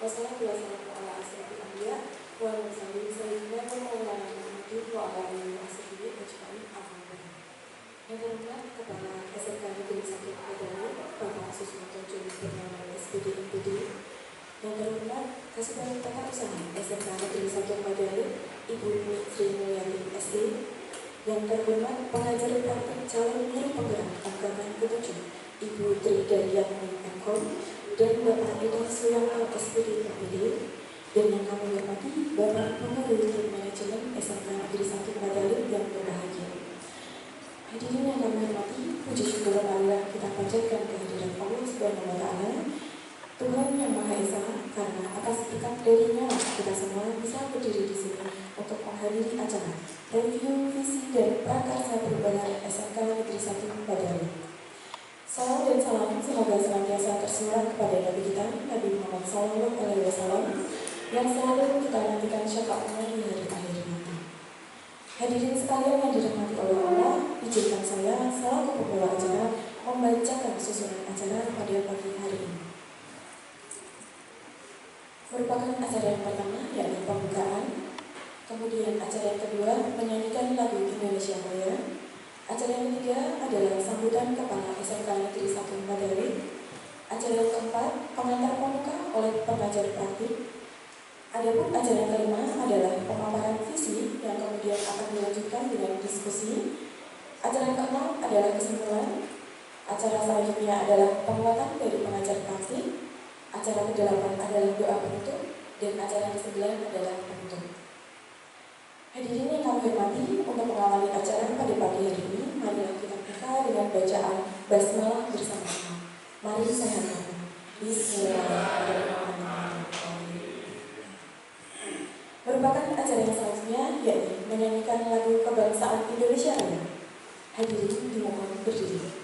Wassalatu wassalamu ala asyrofil anbiya wal mursalin sayyidina wa maulana Muhammadin wa ala alihi washabihi ajmain. Yang terhormat Kepala SMK Negeri 1 Padang, Bapak Suswanto Joni Purnama SPD MPD. Yang terhormat Kasubag Tata Usaha SMK Negeri 1 Padang, Ibu Sri Mulyani SE. Yang terhormat pengajar praktik calon guru penggerak angkatan ke-7, Ibu Tri Daryatni MKOM, dan Bapak Edi Suyanto SPD MPD. Dan yang kami hormati Bapak Pengurus Tim Manajemen SMK Negeri 1 Padang yang berbahagia. Hadirin yang kami hormati, puji syukur marilah kita panjatkan kehadiran Allah Subhanahu wa Ta'ala, Tuhan yang Maha Esa, karena atas berkat darinya kita semua bisa berdiri di sini untuk menghadiri acara review visi dan prakarsa perubahan SMK Negeri 1 Padang. Salam dan salam semoga senantiasa tersurat kepada Nabi kita Nabi Muhammad SAW yang selalu kita nantikan syafaatnya di hari akhir nanti. Hadirin sekalian yang dirahmati oleh Allah, izinkan saya selaku pembawa acara membacakan susunan acara pada pagi hari ini. Merupakan acara yang pertama yakni pembukaan, kemudian acara yang kedua menyanyikan lagu Indonesia Raya, acara yang ketiga adalah sambutan Kepala SMK Negeri 1 Madari, acara yang keempat pengantar pemuka oleh pengajar praktik. Adapun acara yang kelima adalah pemaparan visi yang kemudian akan dilanjutkan dengan diskusi. Acara yang keenam adalah kesimpulan. Acara selanjutnya adalah penguatan dari pengajar praktik. Acara ke-8 adalah doa penutup, dan acara yang ke-9 adalah penutup. Hadirin yang kami hormati, untuk mengawali acara pada pagi hari ini, marilah kita buka dengan bacaan basmalah bersama-sama. Mari sehat-sehat. Bismillahirrahmanirrahim. Merupakan acara yang selanjutnya yakni menyanyikan lagu kebangsaan Indonesia Raya. Hadirin dimohon berdiri.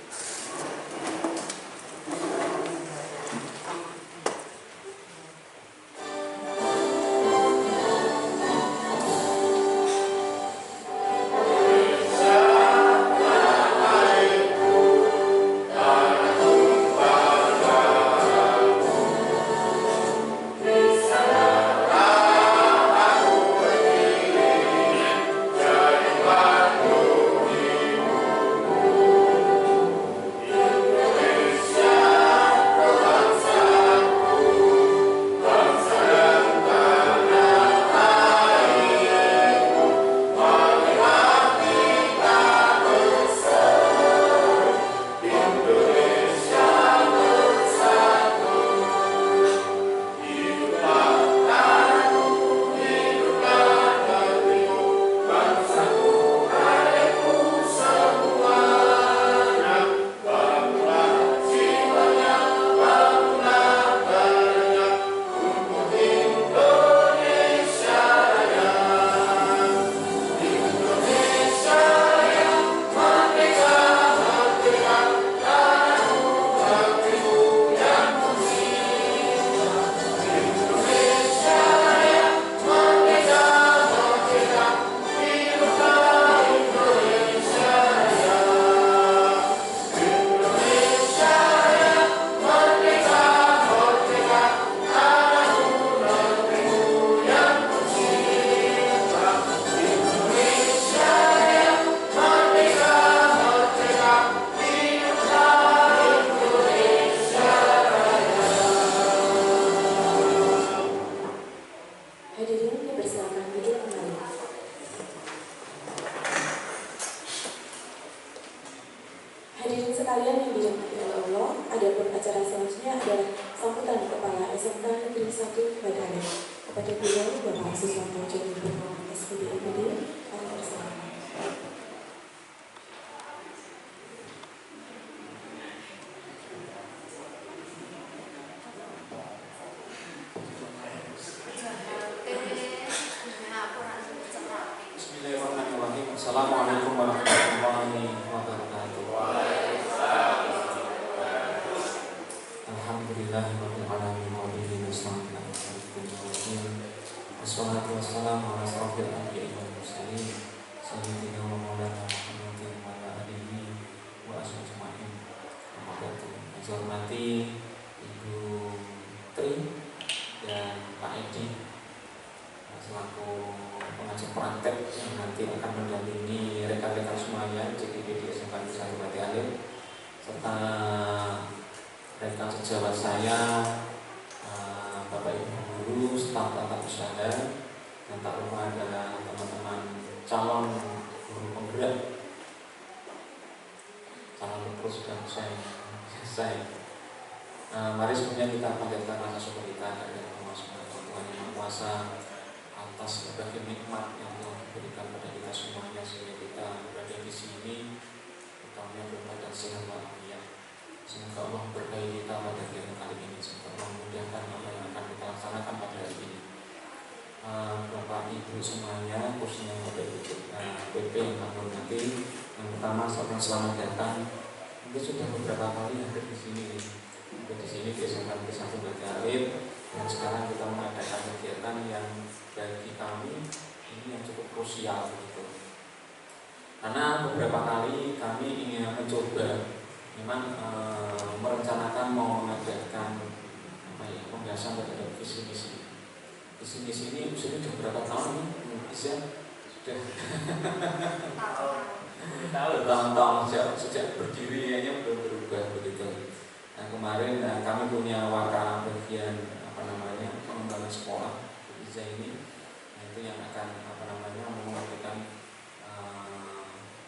Assalamualaikum warahmatullahi wabarakatuh. Alhamdulillahirabbil alamin wa bihi nasta'in. Wassalatu wassalamu ala asyrofil anbiya'i wal mursalin sayyidina wa maulana Muhammadin wa ala alihi wa ashabihi ajmain. Hormati Ibu Tri dan nanti akan mendampingi rekan-rekan semuanya JKP di SMK Negeri 1 Bati Alit, serta rekan sejawat saya, Bapak Ibu guru, staf tata usaha, dan tak lupa adalah teman-teman calon guru penggerak, calon terus sudah selesai. Mari semuanya kita panjatkan rasa syukur kita kepada Allah Subhanahu wa Ta'ala Yang Maha Kuasa atas berbagai nikmat yang telah diberikan pada kita semuanya sehingga kita berada di sini, utamanya berbadan sehat walafiat. Semoga Allah berkahi kita pada kegiatan kali ini, semoga Allah memudahkan apa yang akan kita laksanakan pada hari ini. Bapak Ibu semuanya, khususnya Bapak Ibu PP yang akan nanti, yang pertama selamat datang. Mungkin sudah beberapa kali hadir di sini. Di sini di SMK Negeri 1 Bati Alit, dan sekarang kita mengadakan kegiatan yang bagi kami ini yang cukup krusial gitu. Karena beberapa kali kami ingin mencoba memang merencanakan mau mengadakan pembahasan terhadap visi misi. Visi misi ini sudah berapa tahun nih? Bisa sudah tahun-tahun sejak berdiri kayaknya belum berubah begitu. Nah, kemarin kami punya warta bagian pengembangan sekolah IZA ini, nah, itu yang akan mengadakan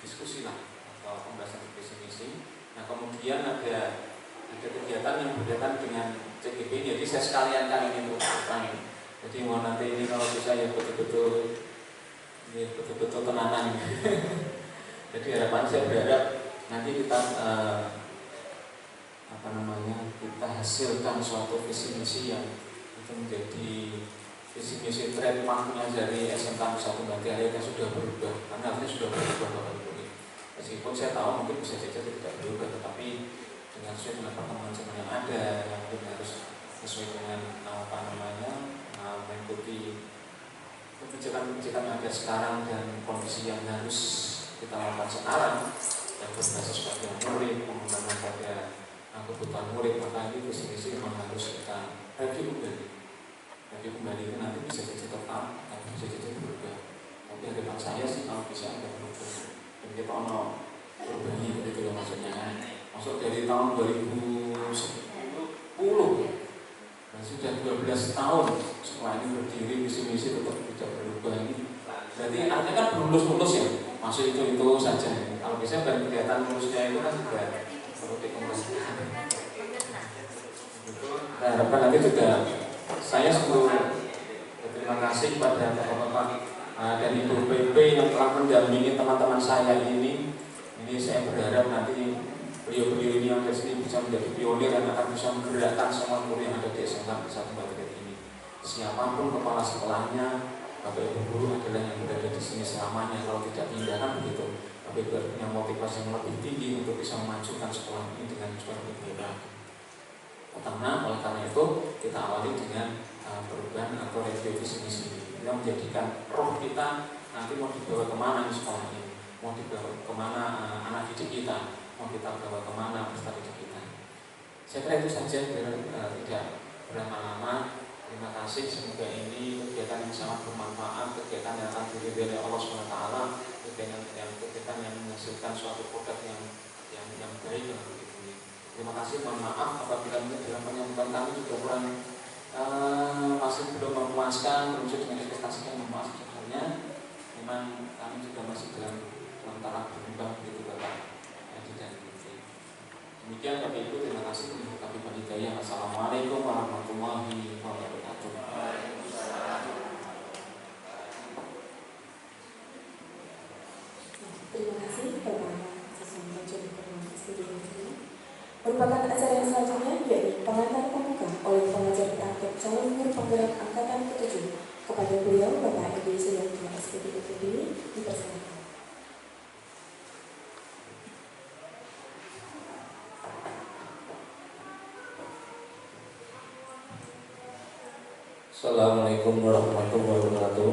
diskusi lah atau pembahasan visi misi. Nah, kemudian ada kegiatan yang berkaitan dengan CGP, jadi saya sekalian kali ini untuk apa. Jadi mau nanti ini kalau bisa ya betul-betul tenanan. Jadi harapan saya berharap nanti kita kita hasilkan suatu visi misi yang itu menjadi visi misi trademarknya dari SMK Negeri 1 Bati Alit yang sudah berubah, karena artinya sudah berubah Bapak Ibu. Meskipun saya tahu mungkin bisa saja tidak berubah, tetapi dengan sesuai dengan perkembangan zaman yang ada, yang mungkin harus sesuai dengan mengikuti kebijakan-kebijakan yang ada sekarang dan kondisi yang harus kita lakukan sekarang, yang berbasis pada murid, pengembangan pada kebutuhan murid, maka ini visi-visi memang harus kita review kembali. Review kembali itu nanti bisa jadi tetap, bisa jadi berubah. Tapi harapan saya sih kalau bisa ada berubah. Dan kita mau berbagi begitu ya maksudnya. Masuk dari tahun 2010, dan sudah 12 tahun setelah ini berdiri, visi-visi tetap tidak berubah ini. Berarti artinya kan belum lulus ya. Masuk itu saja. Kalau bisa dari kegiatan lulusnya itu kan juga perlu dikembangkan. Nah, harapan nanti juga saya sebelum berterima kasih kepada bapak-bapak dan ibu PP yang telah mendampingi teman-teman saya ini. Ini saya berharap nanti beliau-beliau ini yang ada sini bisa menjadi pionir dan akan bisa menggerakkan semua guru yang ada di SMK Negeri 1 Bati Alit ini. Siapapun kepala sekolahnya, Bapak Ibu guru adalah yang berada di sini selamanya. Kalau tidak pindah kan begitu. Tapi punya motivasi yang lebih tinggi untuk bisa memajukan sekolah ini dengan suara lebih baik. Pertama, oleh karena itu kita awali dengan perubahan atau review visi misi ini yang menjadikan roh kita nanti mau dibawa kemana di sekolah ini, mau dibawa kemana anak didik kita, mau kita bawa kemana peserta didik kita. Saya kira itu saja biar tidak berlama-lama. Terima kasih, semoga ini kegiatan yang sangat bermanfaat, kegiatan yang akan diridhoi oleh Allah SWT, kegiatan yang menghasilkan suatu produk yang baik dalam hidup ini. Terima kasih, mohon maaf apabila dalam penyampaian kami juga kurang masih belum memuaskan, belum sesuai dengan ekspektasi yang memuaskan. Sebenarnya memang kami juga masih dalam taraf berkembang begitu Bapak Edi dan Ibu. Demikian Bapak Ibu, terima kasih. Kami Hidayah. Assalamualaikum warahmatullahi wabarakatuh. Terima kasih kepada sesama jurnal studio ini. Merupakan acara yang selanjutnya yaitu pengantar pembuka oleh pengajar praktek calon guru penggerak angkatan ke-7 kepada beliau Bapak Edi Suyanto SPD dipersilakan. Assalamualaikum warahmatullahi wabarakatuh.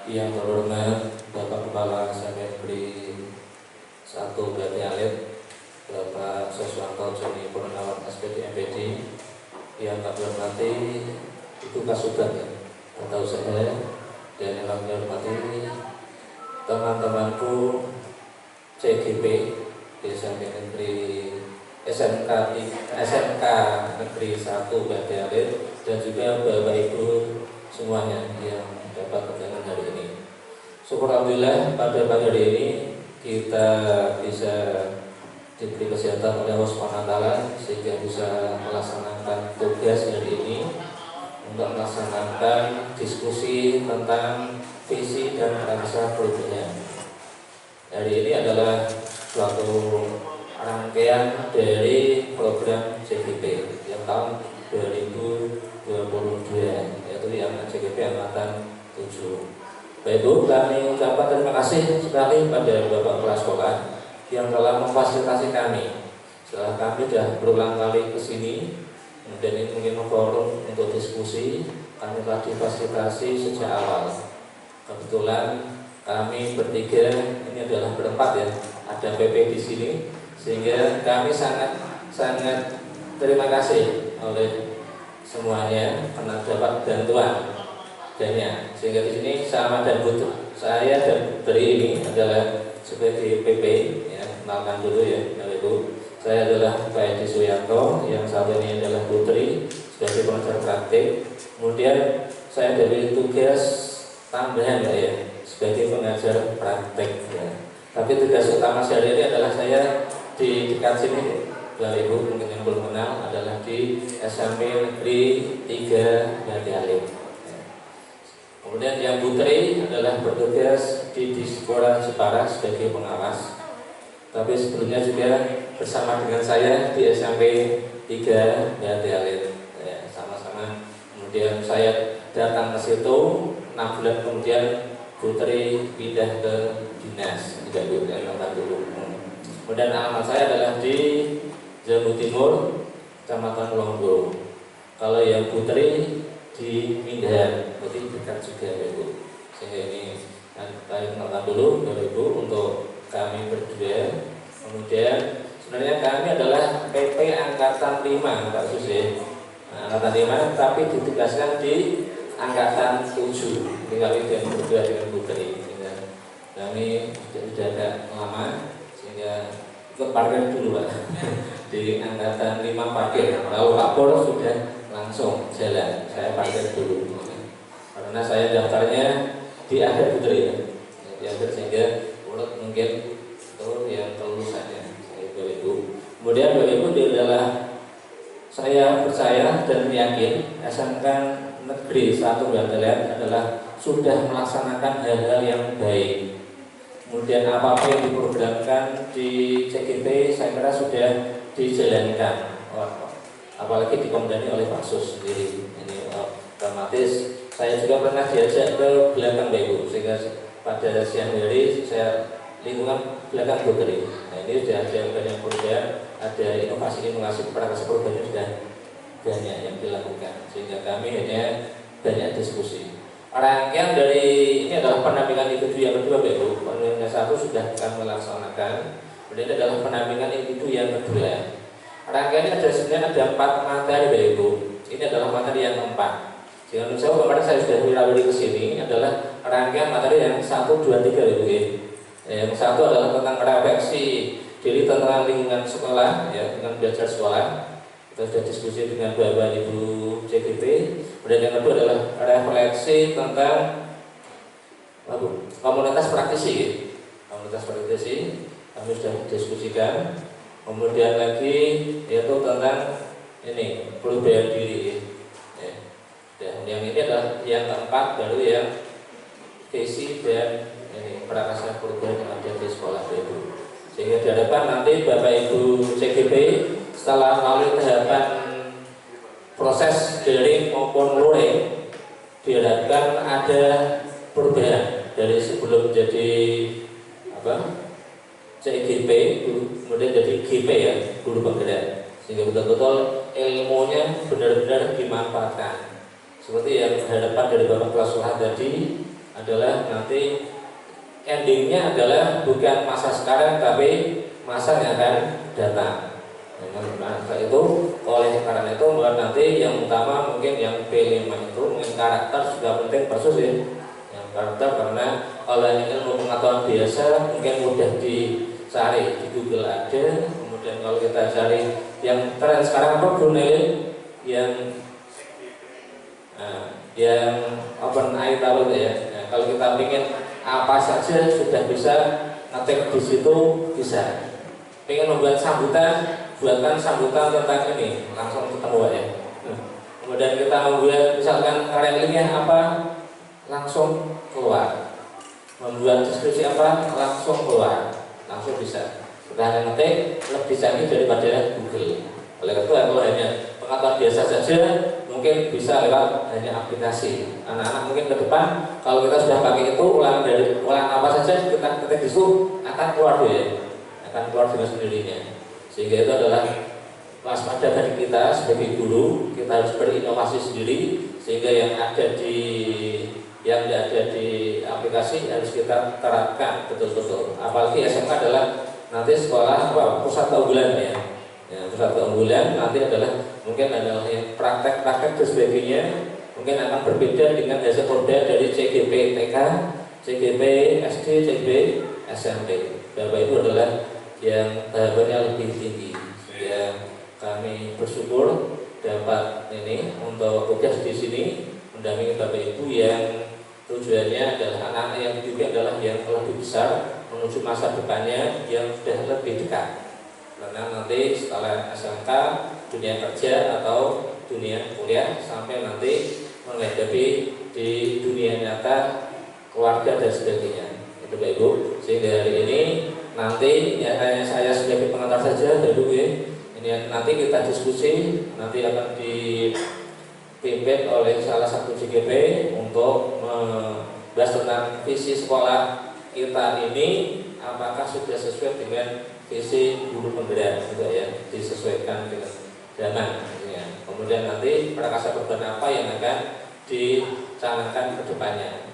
Yang terhormat Bapak Kepala SMK 1 Bati Alit, Bapak Siswanto Joni Purnawan SPD MPD, yang kami hormati Ibu Kasudan atau saya dan yang kami hormati teman-temanku CGP Desa Negeri SMK Negeri 1 Badalit, dan juga Bapak Ibu semuanya yang dapat berkenan hari ini. Syukur alhamdulillah pada pagi hari ini kita bisa diberi kesehatan oleh Allah SWT sehingga bisa melaksanakan tugas hari ini untuk melaksanakan diskusi tentang visi dan rasa perubahan. Hari ini adalah suatu rangkaian dari program CGP yang tahun 2022, yaitu yang CGP Angkatan 7. Baik Bu, kami ucapkan terima kasih sekali pada Bapak Kepala Sekolah yang telah memfasilitasi kami. Setelah kami sudah berulang kali ke sini, dan ini mungkin forum untuk diskusi, kami telah difasilitasi sejak awal. Kebetulan kami bertiga, ini adalah berempat ya, ada PP di sini, sehingga kami sangat terima kasih oleh semuanya karena dapat bantuan dannya. Sehingga di sini sama dan butuh saya dan Putri ini adalah sebagai PP ya, kenalkan dulu ya Bapak Ibu. Saya adalah Pak Edi Suyanto, yang satu ini adalah Putri sebagai pengajar praktik. Kemudian saya dari tugas tambahan ya sebagai pengajar praktik ya. Tapi tugas utama saya ini adalah saya di dekat sini, Bapak Ibu mungkin yang belum kenal, adalah di SMP Negeri 3 Badalit. Kemudian yang Putri adalah bertugas di Sekolah Jepara sebagai pengawas. Tapi sebelumnya juga bersama dengan saya di SMP 3 Badalit ya, sama-sama. Kemudian saya datang ke situ 6 bulan kemudian Putri pindah ke dinas tidak dulu. Kemudian alamat saya adalah di Jambu Timur, Kecamatan Longgo. Kalau yang Putri di Mindahan, berarti dekat juga ya Bu. Sehingga ini saya kenalkan dulu Bapak Ibu untuk kami berdua. Kemudian sebenarnya kami adalah PP Angkatan 5 Pak Susi. Nah, Angkatan 5 tapi ditugaskan di Angkatan 7. Ini kami berdua dengan Putri. Kami sudah agak lama sehingga ikut parkir dulu Pak di Angkatan 5 parkir. Kalau Pak Pur sudah langsung jalan, saya parkir dulu karena saya daftarnya di akhir Putri ya, di akhir, sehingga urut mungkin itu yang kelulusannya Bapak Ibu. Kemudian Bapak Ibu adalah saya percaya dan yakin SMK Negeri 1 Badalit adalah sudah melaksanakan hal-hal yang baik. Kemudian apa-apa yang diprogramkan di CGP saya kira sudah dijalankan, apalagi dikomandani oleh Pak Sus sendiri. Ini otomatis saya juga pernah diajak ke belakang Bapak Ibu, sehingga pada siang hari saya lingkungan belakang Putri. Nah ini sudah ada banyak perubahan, ada inovasi praktek perubahan sudah banyak yang dilakukan, sehingga kami hanya banyak diskusi. Rangkaian dari ini adalah pendampingan individu yang kedua Bapak Ibu. Pendampingan satu sudah kami melaksanakan, kemudian adalah pendampingan individu yang kedua. Rangkaian ini sebenarnya ada 4 materi Bapak Ibu. Ini adalah materi yang keempat. Jangan lupa kemarin saya sudah wirawiri ke sini adalah rangkaian materi yang 1, 2, 3 Bapak Ibu. Yang satu adalah tentang refleksi diri tentang lingkungan sekolah ya, dengan belajar sekolah. Kita sudah diskusi dengan Bapak Ibu CGP. Kemudian yang kedua adalah refleksi tentang komunitas praktisi. Komunitas praktisi kami sudah diskusikan. Kemudian lagi yaitu tentang ini perubahan diri. Ya. Dan yang ini adalah yang keempat, baru yang visi dan ini prakarsa perubahan yang ada di sekolah itu. Sehingga di hadapan nanti Bapak Ibu CGP setelah melalui tahapan proses daring maupun luring, diharapkan ada perubahan dari sebelum jadi CGP kemudian jadi GP ya, guru penggerak, sehingga betul-betul ilmunya benar-benar dimanfaatkan. Seperti yang harapan dari Bapak Kepala Sekolah tadi adalah nanti endingnya adalah bukan masa sekarang tapi masa yang akan datang. Nah, itu oleh karena itu nanti yang utama mungkin yang P5 itu mungkin karakter juga penting persis ya. Yang karena kalau ilmu pengetahuan biasa mungkin mudah dicari di Google ada. Kemudian kalau kita cari yang tren sekarang apa Bro Nelly, yang open AI tahu ya. Nah, kalau kita ingin apa saja sudah bisa ngetik di situ bisa. Pengen membuat sambutan, buatkan sambutan tentang ini langsung ketemu ya. Kemudian kita membuat misalkan karya apa langsung keluar. Membuat deskripsi apa langsung keluar, langsung bisa. Sudah ngetik lebih canggih daripada Google. Oleh karena itu kalau hanya pengetahuan biasa saja mungkin bisa lewat hanya aplikasi. Anak-anak mungkin ke depan kalau kita sudah pakai itu ulangan apa saja kita ketik di situ akan keluar ya, akan keluar dengan sendirinya. Sehingga itu adalah waspada bagi kita sebagai guru, kita harus berinovasi sendiri sehingga yang ada di aplikasi harus kita terapkan betul-betul. Apalagi SMK adalah nanti sekolah pusat keunggulan ya. Ya, pusat keunggulan nanti adalah mungkin adalah yang praktek-praktek dan sebagainya mungkin akan berbeda dengan hasil produk dari CGP TK, CGP SD, CGP SMP. Bapak Ibu adalah yang tahapannya lebih tinggi. Ya, kami bersyukur dapat ini untuk tugas di sini mendampingi Bapak Ibu yang tujuannya adalah anak-anak yang juga adalah yang lebih besar menuju masa depannya yang sudah lebih dekat. Karena nanti setelah SMK, dunia kerja atau dunia kuliah sampai nanti menghadapi di dunia nyata keluarga dan sebagainya. Itu Bapak Ibu. Sehingga hari ini nanti ya hanya saya sebagai pengantar saja dulu ya. Ini nanti kita diskusi, nanti akan dipimpin oleh salah satu CGP untuk membahas tentang visi sekolah kita ini apakah sudah sesuai dengan visi guru penggerak juga ya, disesuaikan dengan zaman ya. Kemudian nanti prakasa perubahan apa yang akan dicanangkan ke depannya.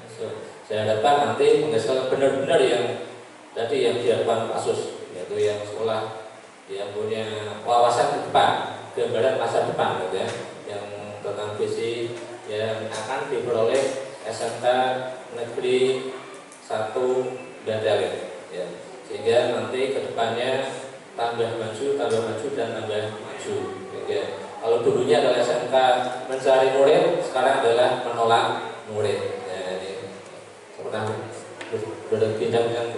Saya harapkan nanti menghasilkan benar-benar yang tadi yang diharapkan kasus, yaitu yang sekolah yang punya wawasan ke depan, gambaran masa depan gitu ya, yang tentang visi yang akan diperoleh SMK Negeri 1 Bandaling ya. Sehingga nanti kedepannya tambah maju dan tambah maju. Ya. Kalau dulunya adalah SMK mencari murid, sekarang adalah menolak murid. Ya, ini pernah berbidang yang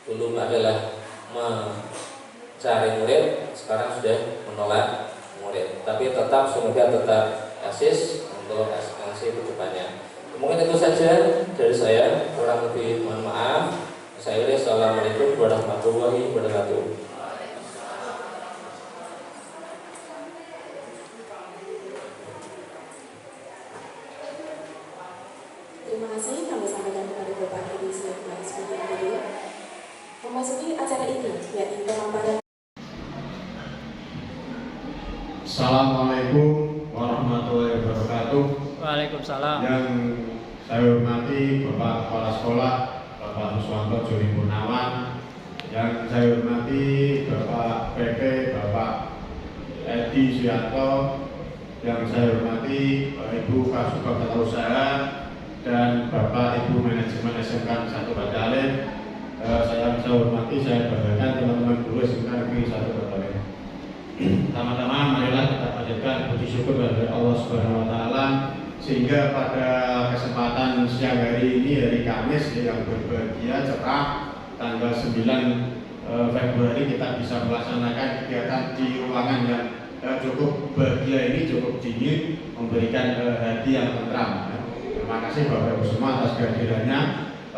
dulu adalah mencari murid, sekarang sudah menolak murid. Tapi semoga tetap eksis untuk ekspansi kedepannya. Mungkin itu saja dari saya, kurang lebih mohon maaf. Saya Assalamualaikum warahmatullahi wabarakatuh. Terima kasih kami sampaikan kepada Bapak Edi Sulaiman sebagai berikut. Memasuki acara ini, yakni pemaparan. Assalamualaikum warahmatullahi wabarakatuh. Waalaikumsalam. Yang saya hormati Bapak Kepala Sekolah Bapak Ruswanto Joni Purnawan, yang saya hormati Bapak PP Bapak Edi Suyanto, yang saya hormati Bapak Ibu Kasubag Tata Usaha dan Bapak Ibu Manajemen SMK 1 Bandaling. Saya hormati, saya banggakan teman-teman guru SMK Negeri 1 Bandaling. Pertama-tama marilah kita panjatkan puji syukur kepada Allah Subhanahu wa taala sehingga pada kesempatan siang hari ini, hari Kamis yang berbahagia cerah tanggal 9 Februari kita bisa melaksanakan kegiatan di ruangan yang cukup bahagia ini, cukup dingin, memberikan hati yang tentram. Terima kasih Bapak Ibu semua atas kehadirannya.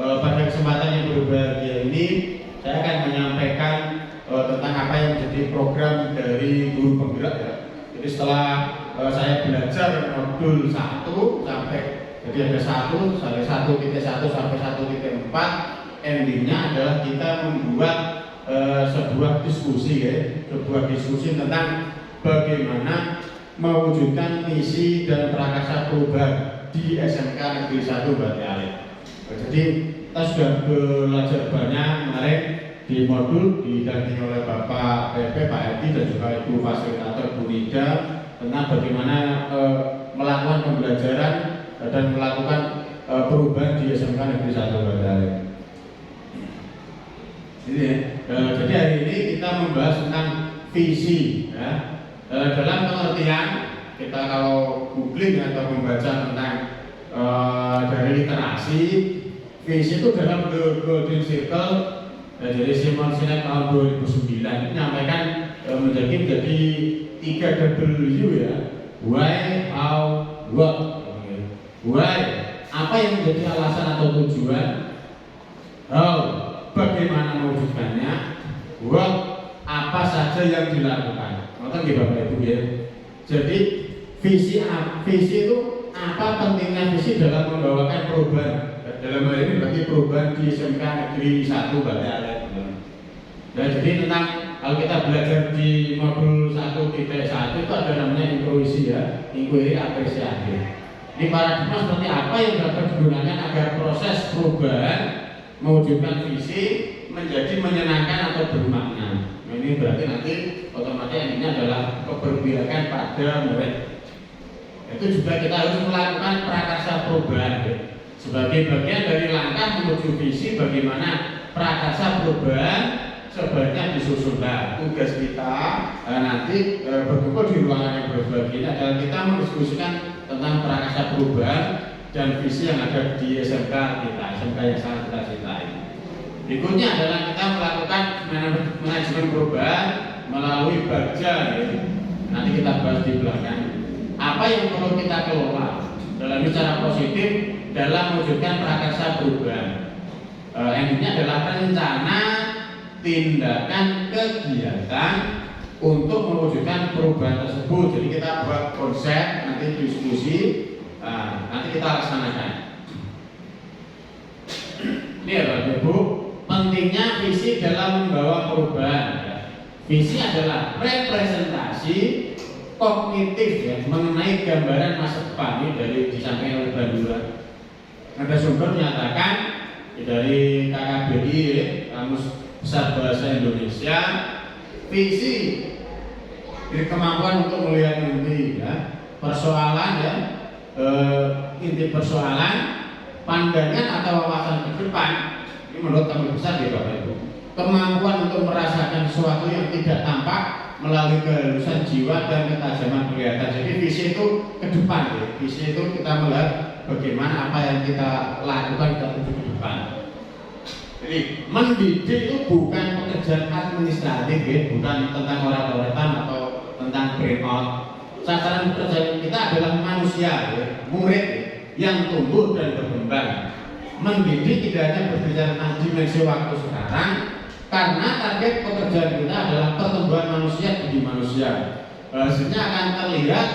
Pada kesempatan yang berbahagia ini saya akan menyampaikan tentang apa yang menjadi program dari guru penggerak ya. Jadi setelah saya belajar modul 1 sampai jadi ada 1 sampai 1.4, endingnya adalah kita membuat sebuah diskusi ya, sebuah diskusi tentang bagaimana mewujudkan misi dan prakasa perubahan di SMK Negeri 1 Bandaling. Jadi kita sudah belajar banyak kemarin di modul didampingi oleh Bapak PP, Pak Edi dan juga Ibu Fasilitator Bu Nida tentang bagaimana melakukan pembelajaran dan melakukan perubahan di SMK Negeri 1 Badaling. Jadi hari ini kita membahas tentang visi, ya. Dalam pengertian kita kalau googling atau membaca tentang dari literasi, visi itu dalam The Golden Circle dari Simon Sinek tahun 2009 menyampaikan menjadi 3 W, ya. Why, how, what. Why, apa yang menjadi alasan atau tujuan. How, bagaimana mewujudkannya. What, apa saja yang dilakukan. Nonton ya Bapak Ibu, ya. Jadi visi itu apa pentingnya visi dalam membawakan perubahan. Dalam hal ini berarti perubahan di SMK Negeri 1 Badaling. Nah, jadi tentang kalau kita belajar di modul 1.1 itu ada namanya intuisi, ya, inquiry apresiasi. Ini paradigma seperti apa yang dapat digunakan agar proses perubahan mewujudkan visi menjadi menyenangkan atau bermakna. Nah, ini berarti nanti otomatis ini adalah keberpihakan pada murid. Itu juga kita harus melakukan prakarsa perubahan, ya. Sebagai bagian dari langkah menuju visi, bagaimana prakarsa perubahan sebaiknya disusun. Nah, tugas kita nanti berkumpul di ruangan yang berbagi adalah kita mendiskusikan tentang prakarsa perubahan dan visi yang ada di SMK kita, SMK yang sangat kita cintai. Berikutnya adalah kita melakukan manajemen perubahan melalui Bagja, ya. Nanti kita bahas di belakang. Apa yang perlu kita kelola dalam cara positif dalam mewujudkan prakarsa perubahan. Endingnya adalah rencana, tindakan, kegiatan untuk mewujudkan perubahan tersebut. Jadi kita buat konsep, nanti diskusi, nanti kita laksanakan. Ini ya Bapak Ibu, pentingnya visi dalam membawa perubahan. Visi adalah representasi kognitif, ya, mengenai gambaran masa depan. Ini dari disampaikan oleh Bandura. Ada sumber menyatakan dari KKBI, Kamus Besar Bahasa Indonesia, visi jadi kemampuan untuk melihat inti, ya, persoalan, ya, inti persoalan, pandangan atau wawasan ke depan. Ini menurut Kamus Besar, ya Bapak Ibu, kemampuan untuk merasakan sesuatu yang tidak tampak melalui kehalusan jiwa dan ketajaman penglihatan. Jadi visi itu ke depan, ya. Visi itu kita melihat bagaimana apa yang kita lakukan kita tuju ke depan. Jadi mendidik itu bukan pekerjaan administratif, ya, bukan tentang orat-oratan atau tentang brain out. Sasaran pekerjaan kita adalah manusia, ya, murid, ya, yang tumbuh dan berkembang. Mendidik tidak hanya berbicara tentang dimensi waktu sekarang, karena target pekerjaan kita adalah pertumbuhan manusia jadi manusia. Hasilnya akan terlihat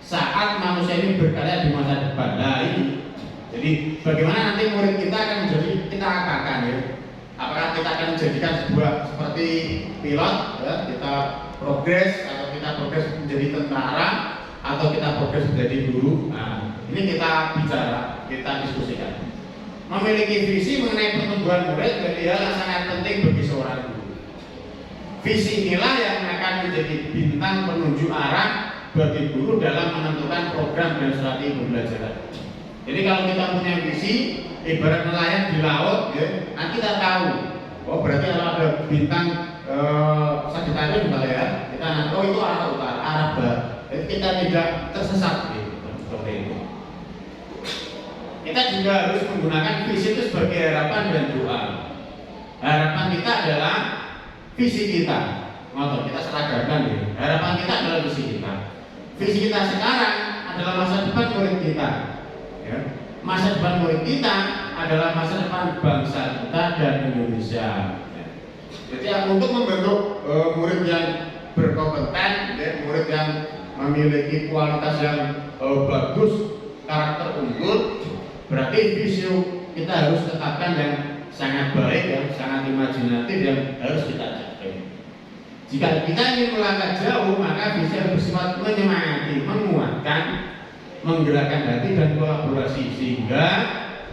saat manusia ini berkarya di masa depan. Nah ini, jadi bagaimana nanti murid kita akan menjadi, kita akan, ya, apakah kita akan menjadikan sebuah seperti pilot, ya, kita progres, atau kita progres menjadi tentara, atau kita progres menjadi guru. Nah, ini kita bicara, kita diskusikan. Memiliki visi mengenai pertumbuhan murid menjadi hal yang sangat penting bagi seorang guru. Visi inilah yang akan menjadi bintang penunjuk arah bagi guru dalam menentukan program dan strategi pembelajaran. Jadi kalau kita punya visi, ibarat nelayan di laut, ya, nanti kita tahu, oh berarti kalau ada bintang Sagittarius misalnya, ya, kita nanti, oh itu arah utara, arah barat. Jadi kita tidak tersesat, gitu, seperti itu. Kita juga harus menggunakan visi itu sebagai harapan dan doa. Harapan kita adalah visi kita. Ngotot, kita seragamkan, ya. Harapan kita adalah visi kita. Visi kita sekarang adalah masa depan murid kita, ya. Masa depan murid kita adalah masa depan bangsa kita dan Indonesia, ya. Jadi untuk membentuk murid yang berkompeten, ya, murid yang memiliki kualitas yang bagus, karakter unggul, berarti visi kita harus tetapkan yang sangat baik, yang sangat imajinatif, yang harus kita capai. Jika kita ingin melangkah jauh, maka visi harus bersifat menyemangati, menguatkan, menggerakkan hati dan kolaborasi sehingga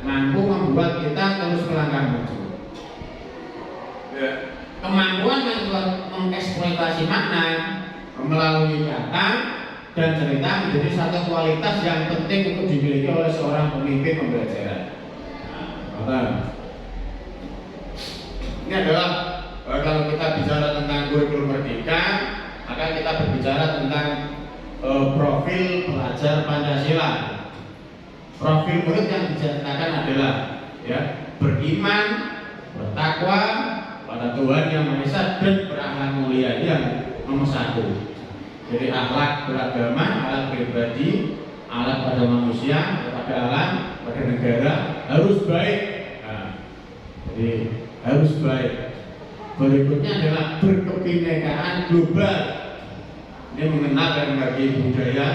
mampu membuat kita terus melangkah maju. Ya. Kemampuan mengeksploitasi makna melalui kata dan cerita menjadi satu kualitas yang penting untuk dimiliki oleh seorang pemimpin pembelajaran. Nah, ini adalah kalau kita bicara tentang kurikulum merdeka, maka kita berbicara tentang profil pelajar Pancasila. Profil murid yang diceritakan adalah ya, beriman, bertakwa pada Tuhan Yang Maha Esa dan berakhlak mulia. Ini yang nomor satu. Jadi akhlak beragama, akhlak pribadi, akhlak pada manusia, pada alam, pada negara harus baik. Nah, jadi harus baik. Berikutnya adalah berkebinekaan global. Ini mengenal dan membagi budaya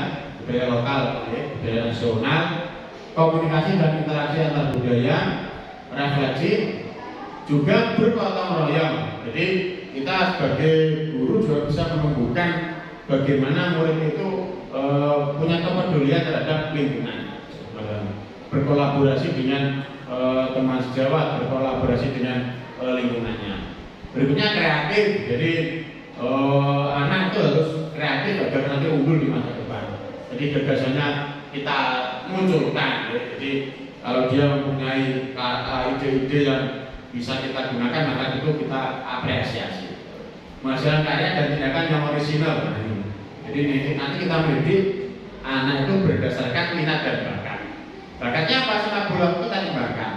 lokal, budaya nasional, komunikasi dan interaksi antar budaya, refleksi, juga bergotong royong. Jadi kita sebagai guru juga bisa menumbuhkan bagaimana murid itu punya kepedulian terhadap lingkungan, berkolaborasi dengan teman sejawat, berkolaborasi dengan lingkungannya. Berikutnya kreatif, jadi anak itu harus kreatif agar nanti unggul di masa depan. Jadi gagasannya kita munculkan, jadi kalau dia mempunyai ide-ide yang bisa kita gunakan, maka itu kita apresiasi. Menghasilkan karya dan tindakan yang orisinal. Jadi nanti kita mendidik anak itu berdasarkan minat dan bakat. Bakatnya apa? Sepak bola kita kembangkan.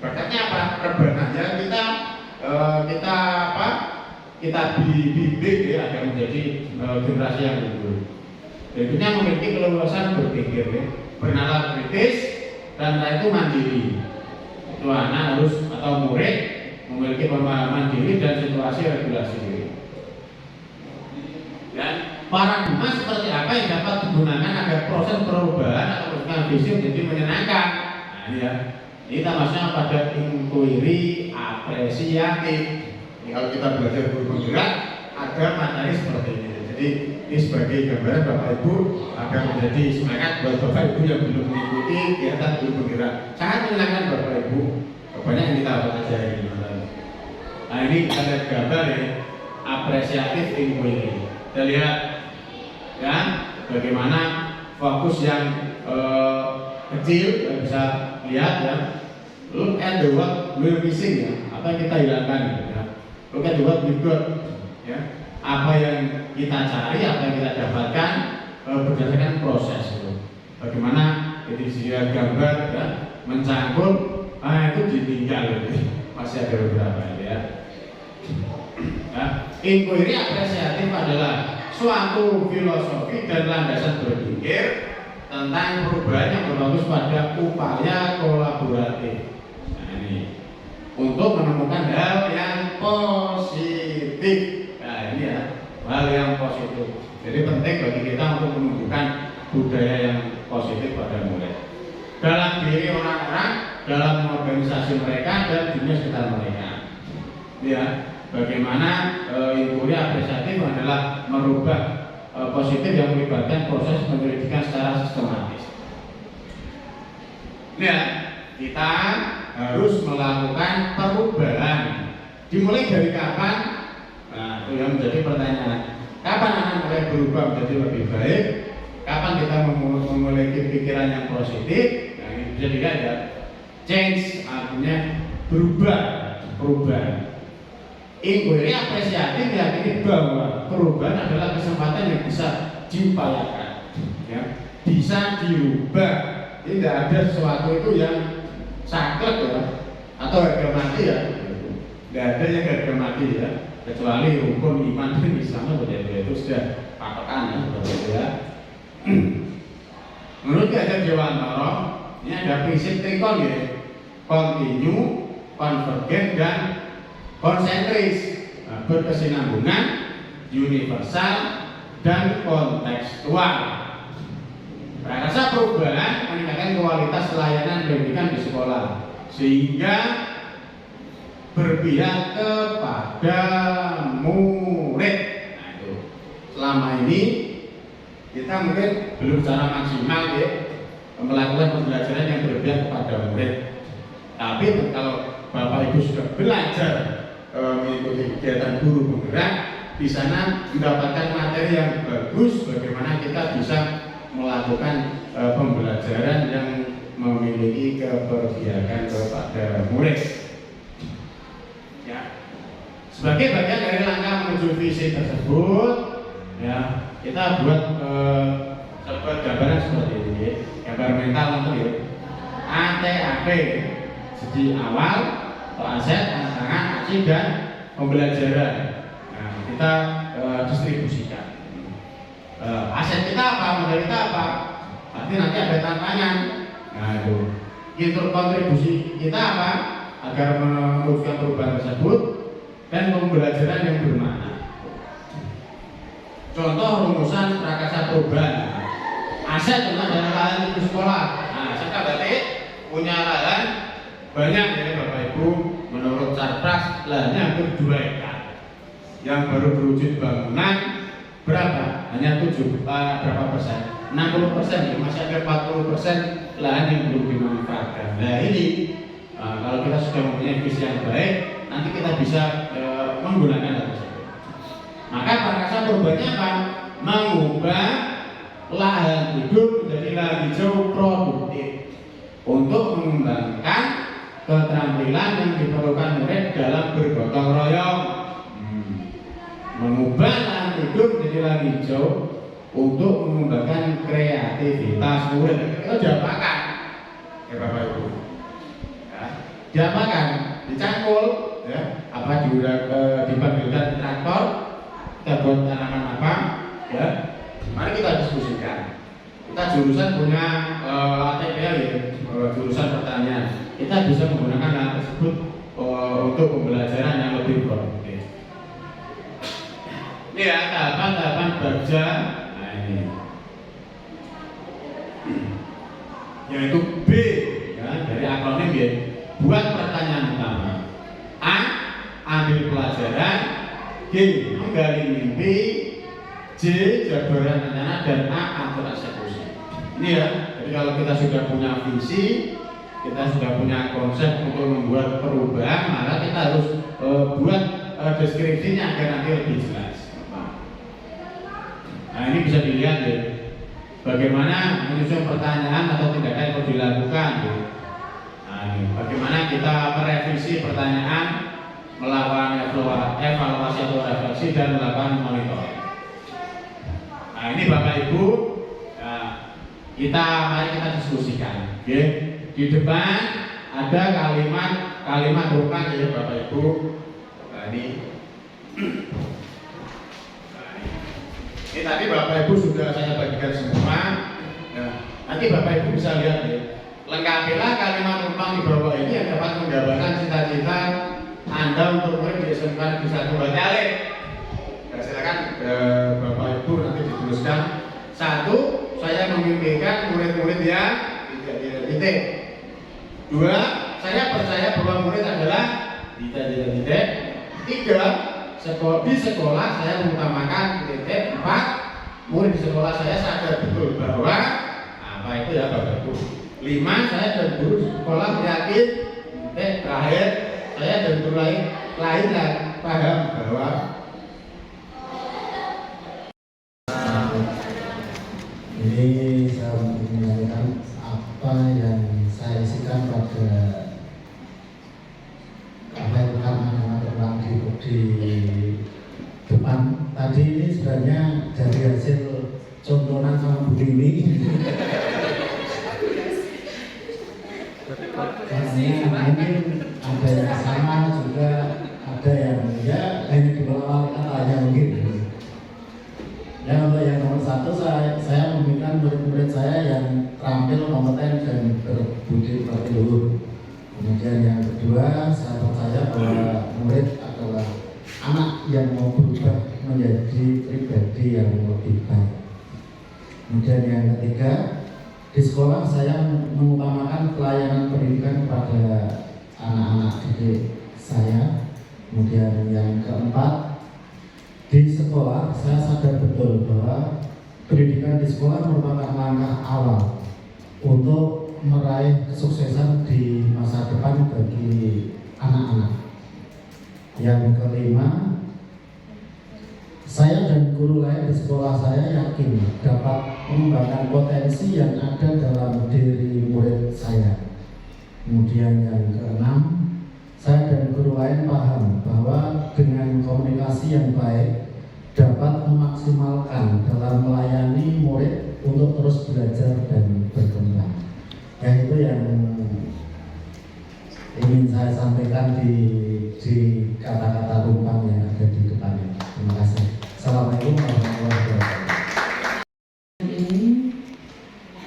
Bakatnya apa? Rebananya kita bimbing ya, agar menjadi generasi yang unggul. Berikutnya memiliki keleluasan berpikir, bernalar kritis, dan itu mandiri. Itu anak harus atau murid memiliki pemahaman diri dan situasi regulasi diri. Dan paradigma seperti apa yang dapat digunakan agar proses perubahan atau perubahan visi menjadi menyenangkan. Nah, ini ya. Ini maksudnya pada inquiry apresiatif. Ini kalau kita belajar guru penggerak, ada materi seperti ini. Jadi ini sebagai gambaran Bapak Ibu agar menjadi semangat buat Bapak Ibu yang belum mengikuti kegiatan guru penggerak. Sangat menyenangkan Bapak Ibu. Banyak yang kita pelajari. Nah, ini ada gambar ya, apresiatif inquiry. Kita lihat ya bagaimana fokus yang kecil yang bisa lihat ya. Look at the what we're missing ya, apa yang kita hilangkan ya. Look at the what we got ya, apa yang kita cari, apa yang kita dapatkan berdasarkan proses itu. Bagaimana jadi dia gambar ya, mencangkul, itu ditinggal masih ada beberapa ya. Inquiry apresiatif adalah suatu filosofi dan landasan berpikir tentang perubahan yang berfokus pada upaya kolaboratif. Nah, ini untuk menemukan hal yang positif. Nah, ini ya, hal yang positif. Jadi penting bagi kita untuk menumbuhkan budaya yang positif pada murid dalam diri orang-orang, dalam organisasi mereka dan dunia sekitar mereka. Ya, bagaimana inquiry apresiatif adalah merubah positif yang melibatkan proses penyelidikan secara sistematis. Ya, kita harus melakukan perubahan. Dimulai dari kapan? Nah, itu yang menjadi pertanyaan. Kapan akan mulai berubah menjadi lebih baik? Kapan kita memiliki pikiran yang positif? Nah, ini bisa dilihat ya. Change artinya berubah, perubahan. Inquiry apresiatif yakini bahwa perubahan adalah kesempatan yang bisa diupayakan, ya, bisa dirubah. Tidak ada sesuatu itu yang saklek ya, atau harga mati ya. Tidak ada yang harga mati ya, kecuali rukun iman dan Islam itu sudah patokan ya, seperti itu ya. Menurut Ki Dewantara, ini ada prinsip trikon ya, kontinu, konvergen dan konsentris, berkesinambungan, universal, dan kontekstual. Prakarsa perubahan meningkatkan kualitas layanan pendidikan di sekolah sehingga berpihak kepada murid. Nah, itu selama ini kita mungkin belum secara maksimal ya melakukan pembelajaran yang berpihak kepada murid. Tapi kalau Bapak Ibu sudah belajar mengikuti kegiatan guru penggerak, di sana mendapatkan materi yang bagus, bagaimana kita bisa melakukan pembelajaran yang memiliki keberpihakan kepada murid. Ya. Sebagai bagian dari langkah menuju visi tersebut, ya, kita buat sebuah gambaran seperti ini, gambar mental untuk ya. ATAP, segi awal, aset, tantangan, aksi dan pembelajaran. Nah, kita distribusikan. Aset kita apa, modal kita apa? Berarti nanti ada tantangan. Nah, itu kontribusi kita apa agar mewujudkan perubahan tersebut dan pembelajaran yang bermakna. Contoh rumusan prakasa perubahan. Aset tentang dana lahan di sekolah. Nah, saya berarti punya lahan banyak ya Bapak Ibu. Menurut Sarpras lahannya hampir 2 hektar. Yang baru berwujud bangunan berapa? Hanya berapa persen? 60%, ya, masih ada 40% lahan yang belum dimanfaatkan. Nah ini kalau kita sudah mempunyai visi yang baik, nanti kita bisa menggunakan hal tersebut. Maka prakasa perubahannya apa? Mengubah lahan hidup menjadi lahan hijau produktif untuk mengembangkan keterampilan yang diperlukan murid dalam bergotong royong. Mengubah lahan hidup menjadi lahan hijau untuk mengembangkan kreativitas murid. Kita diapakan, ya Bapak Ibu? Ya, diapakan, dicangkul, ya, apa dipanggilkan traktor, kita buat tanaman apa, ya. Mari kita diskusikan. Kita jurusan punya ATP ya, jurusan pertanian. Kita bisa menggunakan hal tersebut untuk pembelajaran yang lebih produktif. Ini ya tahapan-tahapan baja. Nah ini, yaitu B, ya, dari akronim ya. Buat pertanyaan utama. A, ambil pelajaran. G, menggali mimpi. J, jabaran rencana, dan A, atur eksekusi. Ini ya, jadi kalau kita sudah punya visi, kita sudah punya konsep untuk membuat perubahan, maka kita harus buat deskripsinya agar nanti lebih jelas. Nah ini bisa dilihat ya, bagaimana menyusun pertanyaan atau tindakan yang perlu dilakukan. Ya. Nah ini, bagaimana kita merevisi pertanyaan, melakukan evaluasi atau refleksi, dan melakukan monitoring. Nah ini Bapak Ibu, mari kita diskusikan. Okay. Di depan ada kalimat rupan ya Bapak Ibu. Nah, ini tadi Bapak Ibu sudah saya bagikan semua. Nah, nanti Bapak Ibu bisa lihat ya. Lengkapilah kalimat rupan di bawah ini yang dapat menggambarkan cita-cita Anda untuk murid di SMK Negeri 1 Batalit. Nah, silakan Bapak Ibu nanti dituliskan. 1. Saya memimpikan murid-murid yang titik. 2. Saya percaya bahwa murid adalah titik. 3. Di sekolah saya mengutamakan titik. 4. Murid di sekolah saya sadar betul bahwa apa itu ya Bapak Ibu. 5. Saya dan guru sekolah yakin titik. Terakhir, saya dan guru lain paham bahwa ini saya menyampaikan apa yang saya isikan pada apa yang anak-anak terang di depan tadi. Ini sebenarnya dari hasil contohan sama Bu Dini. Karena mungkin ada yang sama juga, ada yang ya hanya di bawah katanya mungkin. Ya untuk yang nomor 1 saya meminta murid-murid saya yang terampil, kompeten, dan berbudi pekerti luhur. Kemudian yang kedua, saya percaya bahwa murid adalah anak yang mau berubah menjadi pribadi yang lebih baik. Kemudian yang ketiga, di sekolah saya mengutamakan pelayanan pendidikan kepada anak-anak didik saya. Kemudian yang keempat, di sekolah saya sadar betul bahwa pendidikan di sekolah merupakan langkah awal untuk meraih kesuksesan di masa depan bagi anak-anak. Yang kelima, Saya dan guru lain di sekolah saya yakin dapat mengembangkan potensi yang ada dalam diri murid saya. Kemudian yang keenam, saya dan guru lain paham bahwa dengan komunikasi yang baik dapat memaksimalkan dalam melayani murid untuk terus belajar dan berkembang. Ya, itu yang ingin saya sampaikan di kata-kata tumpang yang ada di depannya. Terima kasih. Assalamualaikum warahmatullahi wabarakatuh. Ini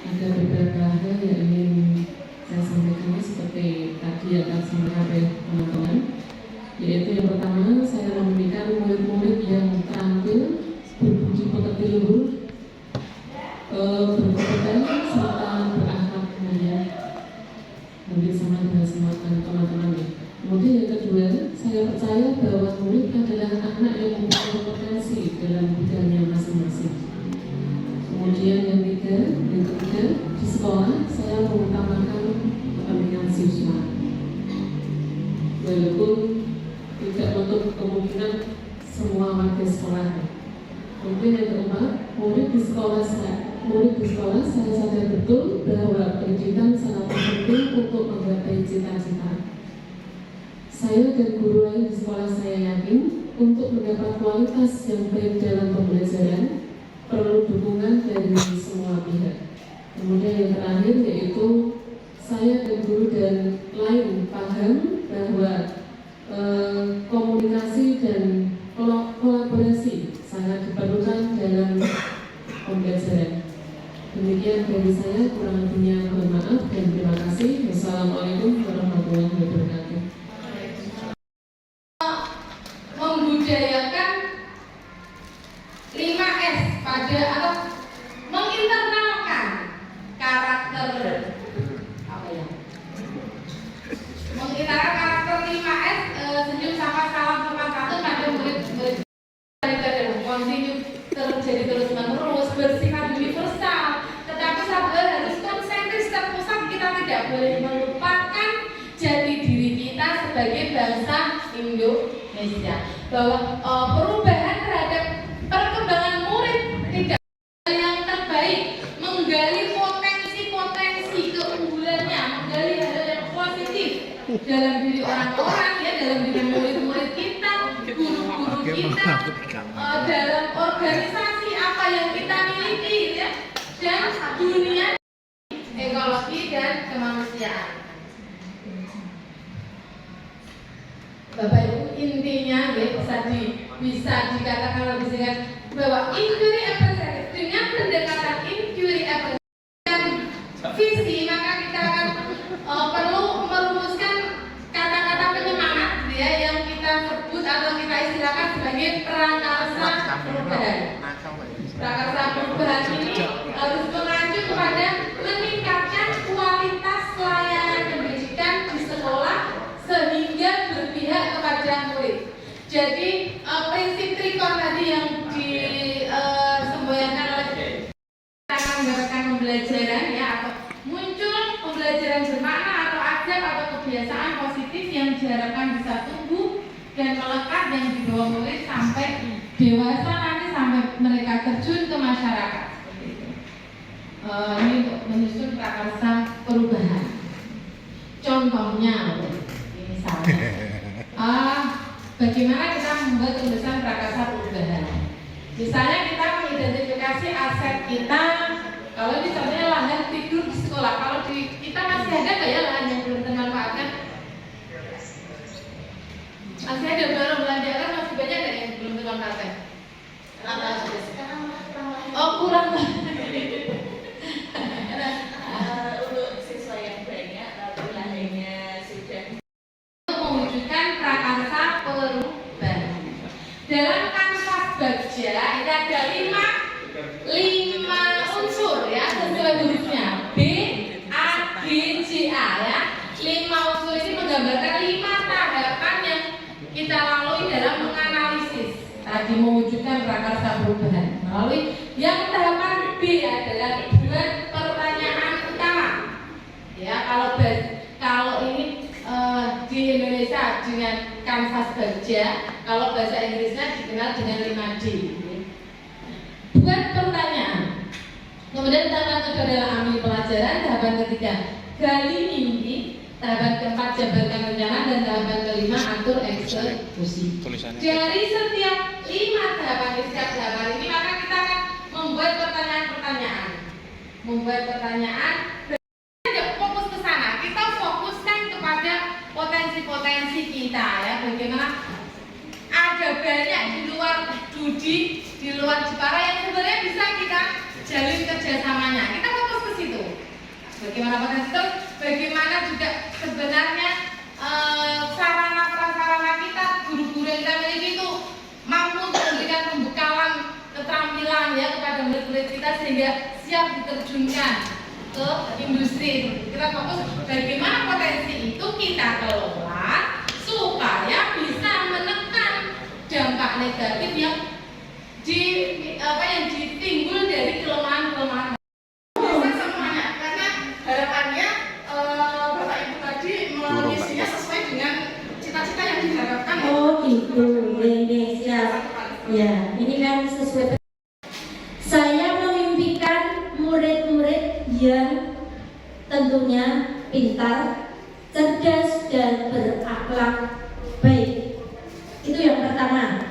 ada beberapa hal yang ingin saya sampaikan seperti tadi yang akan disampaikan oleh teman-teman, yaitu yang pertama, saya memberikan murid-murid yang terampil, berbudi pekerti luhur, berkompeten serta berakhlak mulia. Nanti sama dengan teman-teman. Kemudian yang kedua, saya percaya bahwa murid adalah anak yang mempunyai potensi dalam bidangnya masing-masing. Kemudian yang ketiga, di sekolah saya mengutamakan kepentingan siswa. Walaupun tidak menutup kemungkinan semua warga sekolah. Kemudian yang keempat, murid di sekolah saya sadar betul bahwa pendidikan sangat penting untuk menggapai cita-cita. Saya dan guru lain di sekolah saya yakin untuk mendapat kualitas yang baik dalam pembelajaran perlu dukungan dari semua pihak. Kemudian yang terakhir yaitu saya dan guru dan lain paham bahwa komunikasi dan kolaborasi sangat diperlukan dalam pembelajaran. Demikian dari saya, kurang lebihnya mohon maaf dan terima kasih. Wassalamualaikum warahmatullahi wabarakatuh. Membudayakan 5S pada atau menginternalkan karakter menginternalkan karakter 5S, senyum, sapa, salam, sopan santun pada murid-murid kontinu terjadi terus-menerus, bersifat universal, tetapi harus konsentris terpusat. Kita tidak boleh melupakan jati diri kita sebagai bangsa Indonesia, bahwa perubahan terhadap perkembangan murid tidak yang terbaik, menggali potensi keunggulannya, menggali hal yang positif dalam diri orang-orang, ya, dalam diri murid-murid kita, guru-guru kita, dalam organisasi apa yang kita miliki, ya, dan dunia ekologi dan kemanusiaan. Bapak Ibu, intinya ya, bisa dikatakan lebih singkat bahwa inquiry appreciative dengan pendekatan inquiry appreciative dan visi, maka kita akan perlu merumuskan kata-kata penyemangat ya, yang kita sebut atau kita istilahkan sebagai prakarsa perubahan. Prakarsa perubahan ini harus mengacu kepada meningkatkan kualitas layanan pendidikan di sekolah sehingga berpihak kepada murid. Jadi prinsip trikon tadi yang disemboyankan oleh kita akan menggambarkan pembelajaran ya, atau muncul pembelajaran bermakna atau adab atau kebiasaan positif yang diharapkan bisa tumbuh dan melekat yang dibawa murid sampai dewasa nanti, sampai mereka terjun ke masyarakat. Ini untuk menyusun prakarsa perubahan. Contohnya bagaimana kita membuat tulisan prakarsa perubahan. Misalnya kita mengidentifikasi aset kita. Kalau misalnya lahan tidur di sekolah, kalau kita masih ada nggak ya lahan yang belum termanfaatkan? Masih ada berapa bulan daerah, masih banyak nggak yang belum termanfaatkan? Kurang. Untuk siswa yang banyak tapi lahannya sudah. Mewujudkan prakarsa perubahan. Dalam kanvas Bagja itu ada 5 unsur ya, sesuai hurufnya B, A, G, C, A ya. 5 unsur ini menggambarkan 5 tahapan yang kita lalui dalam menganalisis tadi mewujudkan prakarsa perubahan. Melalui yang tahapan B adalah buat pertanyaan utama. Ya, kalau ini di Indonesia dengan kanvas Bagja, kalau bahasa Inggrisnya dikenal dengan 5D. pertanyaan. Kemudian tahapan kedua adalah ambil pelajaran, tahapan ketiga gali mimpi, tahapan keempat jabarkan rencana, dan tahapan kelima atur eksekusi. Dari setiap 5 tahapan di setiap tahapan ini maka kita akan membuat pertanyaan-pertanyaan. Membuat pertanyaan, tidak fokus ke sana. Kita fokuskan kepada potensi-potensi kita ya. Bagaimana ada banyak di luar Budi, di luar Jepara yang sebenarnya bisa kita jalin kerjasamanya. Kita fokus ke situ. Bagaimana potensi itu, bagaimana juga sebenarnya sarana prasarana kita, guru-guru yang kita miliki itu mampu memberikan pembekalan keterampilan ya kepada murid-murid kita sehingga siap diterjunkan ke industri. Kita fokus bagaimana potensi itu kita kelola supaya bisa menekan dampak negatif yang yang ditimbul dari kelemahan-kelemahan. Bisa semuanya, karena harapannya Bapak Ibu tadi mengisinya sesuai dengan cita-cita yang diharapkan. Oh gitu, siap. Ya, ini kan sesuai. Saya memimpikan murid-murid yang tentunya pintar, cerdas, dan berakhlak baik. Itu yang pertama.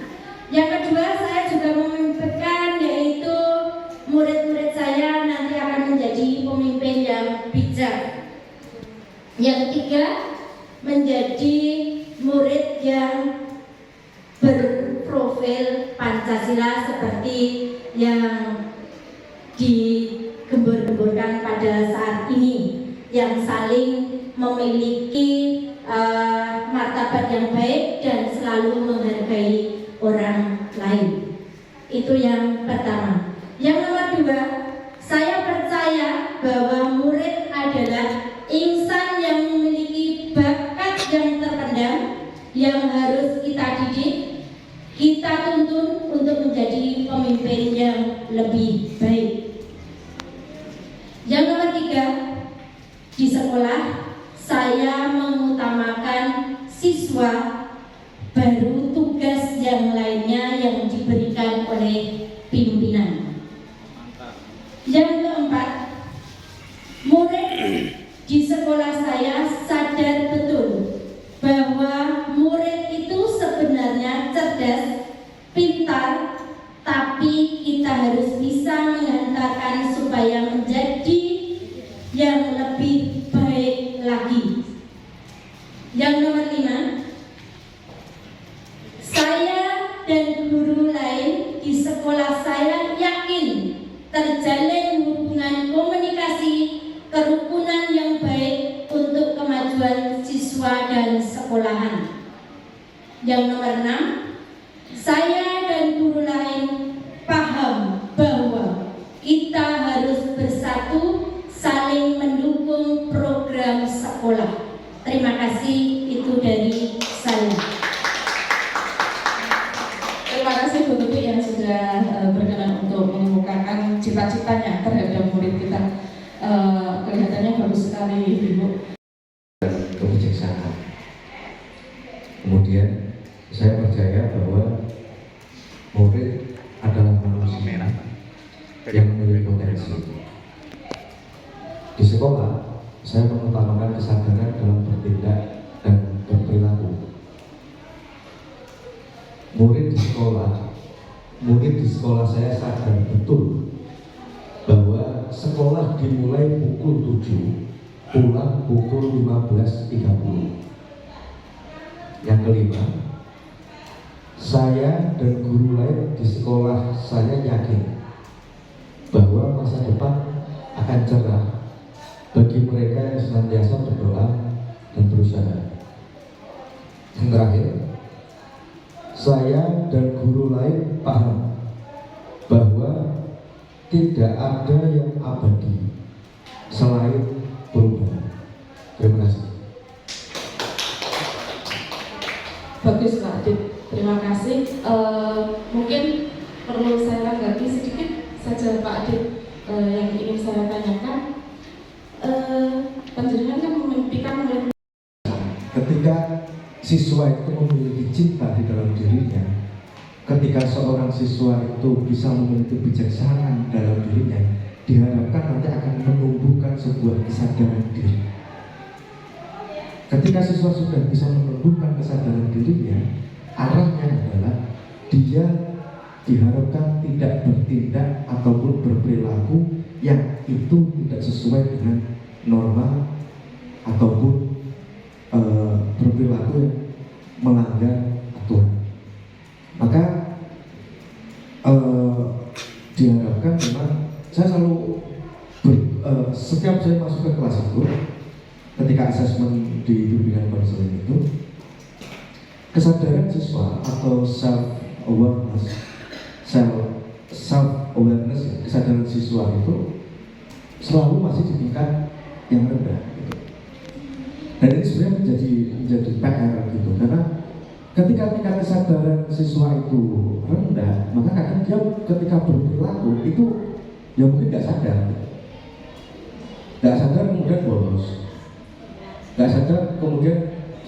Yang kedua, saya juga memimpikan yaitu murid-murid saya nanti akan menjadi pemimpin yang bijak. Yang ketiga, menjadi murid yang berprofil Pancasila seperti yang digembur-gemburkan pada saat ini, yang saling memiliki martabat yang baik dan selalu menghargai orang lain. Itu yang pertama. Yang nomor dua, saya percaya bahwa murid adalah insan yang memiliki bakat yang terpendam yang harus kita didik, kita tuntun untuk menjadi pemimpin yang lebih baik. Yang nomor tiga, di sekolah saya mengutamakan siswa baru tugas yang lainnya yang diberikan oleh pimpinan. Yang keempat, murid di sekolah saya sadar betul bahwa murid itu sebenarnya cerdas, pintar, tapi kita harus bisa menghantarkan supaya menjadi yang lebih baik lagi. Yang nomor 5, saya dan guru lain di sekolah saya yakin terjalin hubungan komunikasi kerukunan yang baik untuk kemajuan siswa dan sekolahan. Yang nomor 6, saya dan guru lain paham bahwa kita harus bersatu saling mendukung program sekolah. Terima kasih, itu dari saya. Terima kasih Bu Tuti yang sudah berkenan untuk mengemukakan cita-citanya terhadap murid kita. Kelihatannya bagus sekali Ibu. Kebijaksanaan. Kemudian saya percaya bahwa murid adalah manusia yang memiliki potensi. Di sekolah saya mengutamakan kesadaran dalam bertindak dan berperilaku. Murid di sekolah saya sadar betul bahwa sekolah dimulai pukul 7, pulang pukul 15.30. Yang kelima, saya dan guru lain di sekolah saya yakin bahwa masa depan akan cerah bagi mereka yang senantiasa berdoa dan berusaha. Yang terakhir, saya dan guru lain paham bahwa tidak ada yang abadi selain perubahan. Terima kasih. Bagus Pak Adit, terima kasih. Mungkin perlu saya tanggapi sedikit saja Pak Adit yang ingin saya tanyakan. Panjenengan kan memimpikan murid. Ketika siswa itu memiliki cinta di dalam dirinya, ketika seorang siswa itu bisa memiliki kebijaksanaan dalam dirinya, diharapkan nanti akan menumbuhkan sebuah kesadaran diri. Ketika siswa sudah bisa menumbuhkan kesadaran dirinya, arahnya adalah dia diharapkan tidak bertindak ataupun berperilaku yang itu tidak sesuai dengan norma ataupun berperilaku yang melanggar aturan. Maka diharapkan memang saya selalu setiap saya masuk ke kelas itu, ketika asesmen di bimbingan konseling itu, kesadaran siswa atau self awareness, kesadaran siswa itu selalu masih di tingkat yang rendah gitu. Dan ini sebenarnya menjadi PR gitu, karena ketika tingkat kesadaran siswa itu rendah, maka kadang dia ketika berperilaku itu ya mungkin nggak sadar kemudian bolos, nggak sadar kemudian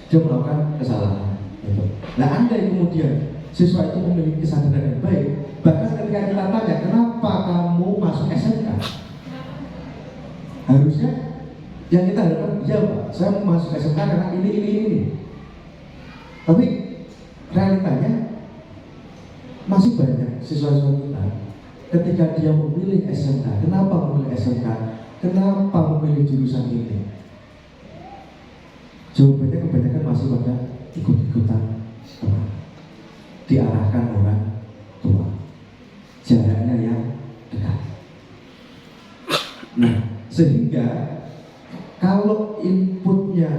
dia melakukan kesalahan gitu. Nah, andai kemudian siswa itu memiliki kesadaran yang baik, bahkan ketika kita tanya kenapa kamu masuk SMK, harusnya yang kita harapkan, ya Pak, saya masuk SMK karena ini. Tapi realitanya masih banyak siswa-siswa kita ketika dia memilih SMK, kenapa memilih SMK, kenapa memilih jurusan ini, jawabannya kebanyakan masih pada ikut-ikutan teman, diarahkan orang tua, jaraknya yang dekat. Nah, sehingga kalau inputnya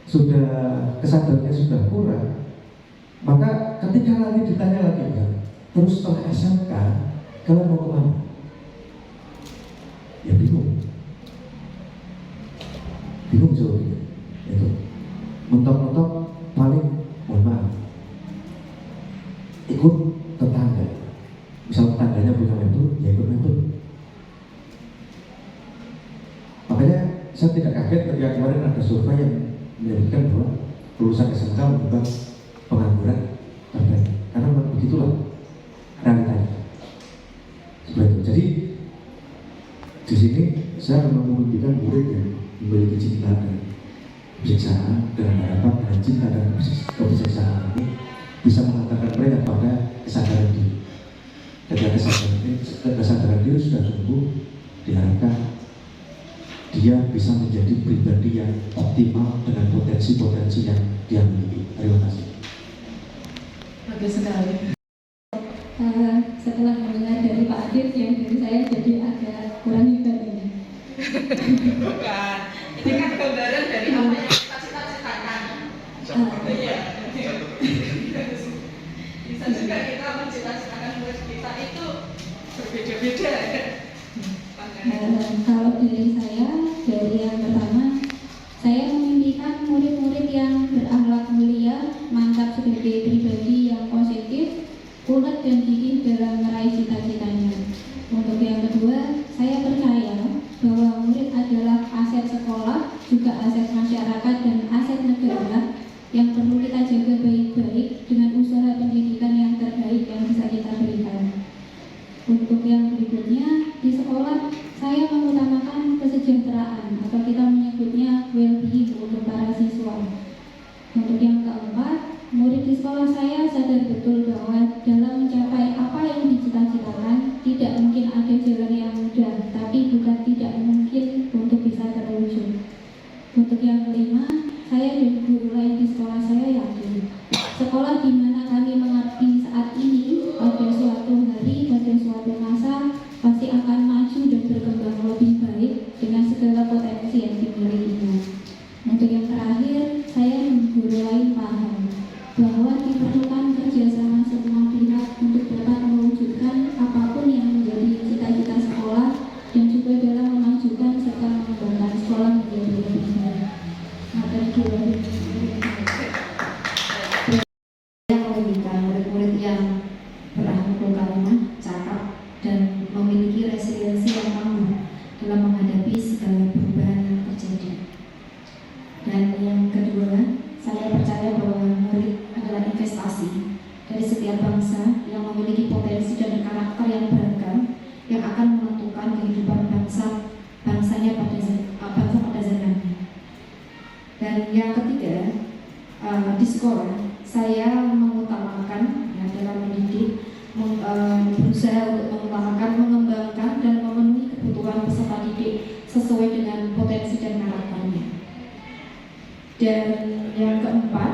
sudah kesadarannya sudah kurang, maka ketika nanti ditanya lagi, ya, terus setelah SMK kalian mau kemana? Ya bingung jawabnya. Itu mentok-mentok paling mohon maaf ikut tetangga, misal tetangganya punya metode, ya ikut metode. Makanya saya tidak kaget ketika kemarin ada survei yang menyebutkan bahwa lulusan SMK menyumbang pengangguran terbaik, karena memang begitulah realitanya. Seperti itu. Jadi di sini saya memang memimpikan murid yang memiliki cinta dan kebijaksanaan, dengan harapan dengan cinta dan kebijaksanaan ini bisa mengantarkan mereka pada kesadaran diri. Ketika kesadaran diri sudah tumbuh, diharapkan dia bisa menjadi pribadi yang optimal dengan potensi-potensi yang dia miliki. Terima kasih. Bagus sekali. Setelah mendengar dari Pak Adit, yang dari saya jadi agak kurang hebat ini. Bukan, ini kan gambaran dari apa yang kita cita-citakan. Iya. Bisa juga kita mencita-citakan murid kita itu berbeda-beda. Kalau dari saya, dari yang pertama, saya memimpikan murid-murid yang berakhlak mulia, mantap sebagai pribadi yang positif, ulet dan gigih dalam meraih cita-citanya. Untuk yang kedua, saya percaya bahwa murid adalah aset sekolah, juga aset masyarakat dan aset negara yang perlu kita jaga baik-baik dengan usaha pendidikan yang terbaik yang bisa kita berikan. Untuk yang berikutnya, di sekolah saya mengutamakan akan menentukan kehidupan bangsanya pada zamannya. Dan yang ketiga, di sekolah saya mengutamakan dalam mendidik, berusaha untuk mengembangkan dan memenuhi kebutuhan peserta didik sesuai dengan potensi dan karakternya. Dan yang keempat,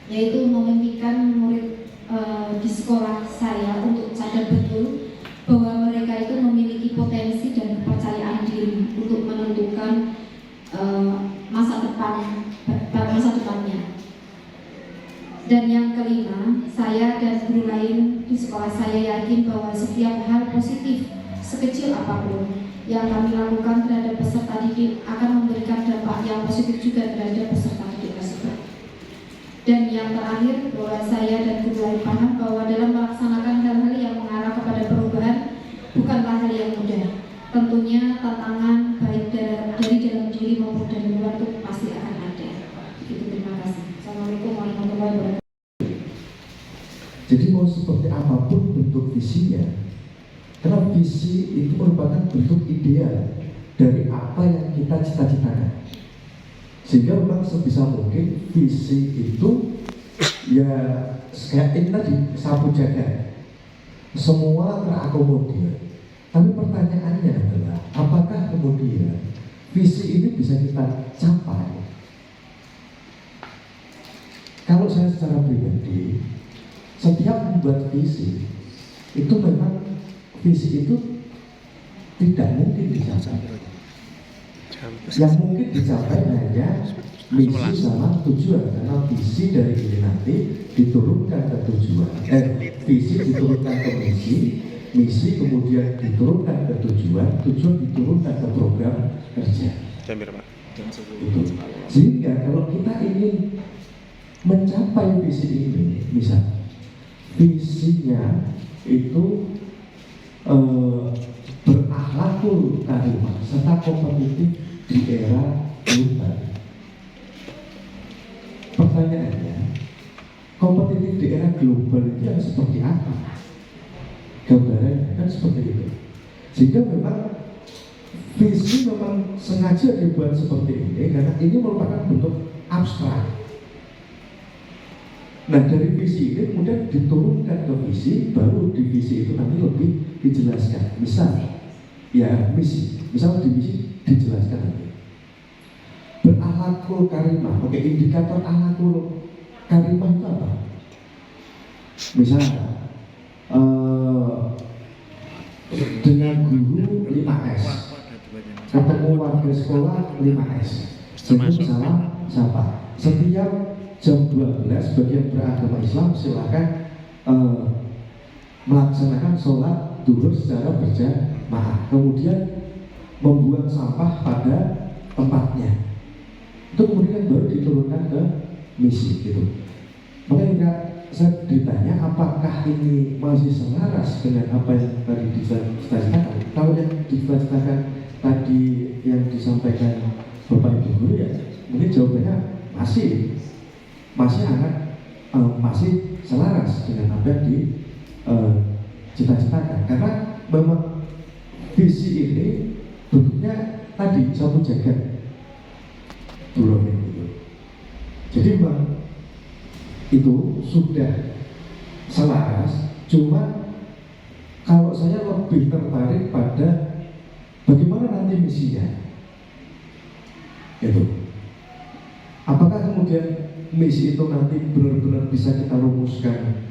yaitu memimpikan murid di sekolah saya untuk sadar betul bahwa mereka itu memiliki potensi dan kepercayaan diri untuk menentukan masa depannya. Dan yang kelima, saya dan guru lain di sekolah saya yakin bahwa setiap hal positif sekecil apapun yang kami lakukan terhadap peserta didik akan memberikan dampak yang positif juga terhadap peserta didik tersebut. Dan yang terakhir, bahwa saya dan guru lain paham bahwa dalam melaksanakan hal-hal yang mengarah kepada perubahan bukanlah hal yang mudah. Tentunya tantangan baik dari dalam diri maupun dari luar itu pasti akan ada. Begitu, terima kasih. Assalamualaikum warahmatullahi wabarakatuh. Jadi mau seperti apapun bentuk visinya, karena visi itu merupakan bentuk ideal dari apa yang kita cita-citakan. Sehingga memang sebisa mungkin visi itu ya kayak ini tadi, sapu jagat, semua terakomodir. Tapi pertanyaannya adalah, apakah kemudian visi ini bisa kita capai? Kalau saya secara pribadi, setiap membuat visi itu memang visi itu tidak mungkin dicapai. Yang mungkin dicapai hanya misi sama tujuan, karena visi dari ini nanti diturunkan ke tujuan. Visi diturunkan ke misi kemudian diturunkan ke tujuan diturunkan ke program kerja. Sehingga kalau kita ingin mencapai visi ini, misalnya visinya itu berakhlakul karimah serta kompetitif di era global. Pertanyaannya, kompetitif di era global itu yang seperti apa? Gambarannya kan seperti itu. Sehingga memang visi memang sengaja dibuat seperti ini karena ini merupakan bentuk abstrak. Nah, dari visi ini kemudian diturunkan ke visi, baru di visi itu nanti lebih dijelaskan. Misal, ya misi, misal di misi dijelaskan nanti. Berakhlakul karimah, oke, indikator akhlakul karimah itu apa? Misalnya, dengan guru 5S, ketemu warga sekolah 5S. Itu salah siapa? Setiap jam 12 bagi yang beragama Islam silakan melaksanakan sholat duhur secara berjamaah, kemudian membuang sampah pada tempatnya. Itu kemudian baru diturunkan ke misi gitu. Makanya saya ditanya apakah ini masih selaras dengan apa yang tadi dicita-citakan. Kalau yang dicita-citakan tadi yang disampaikan Bapak Ibu guru ya mungkin jawabannya masih masih selaras dengan apa yang dicita-citakan, karena memang visi ini bentuknya tadi sapu jagat gitu. Jadi memang itu sudah selaras, cuma kalau saya lebih tertarik pada bagaimana nanti misinya itu. Apakah kemudian misi itu nanti benar-benar bisa kita rumuskan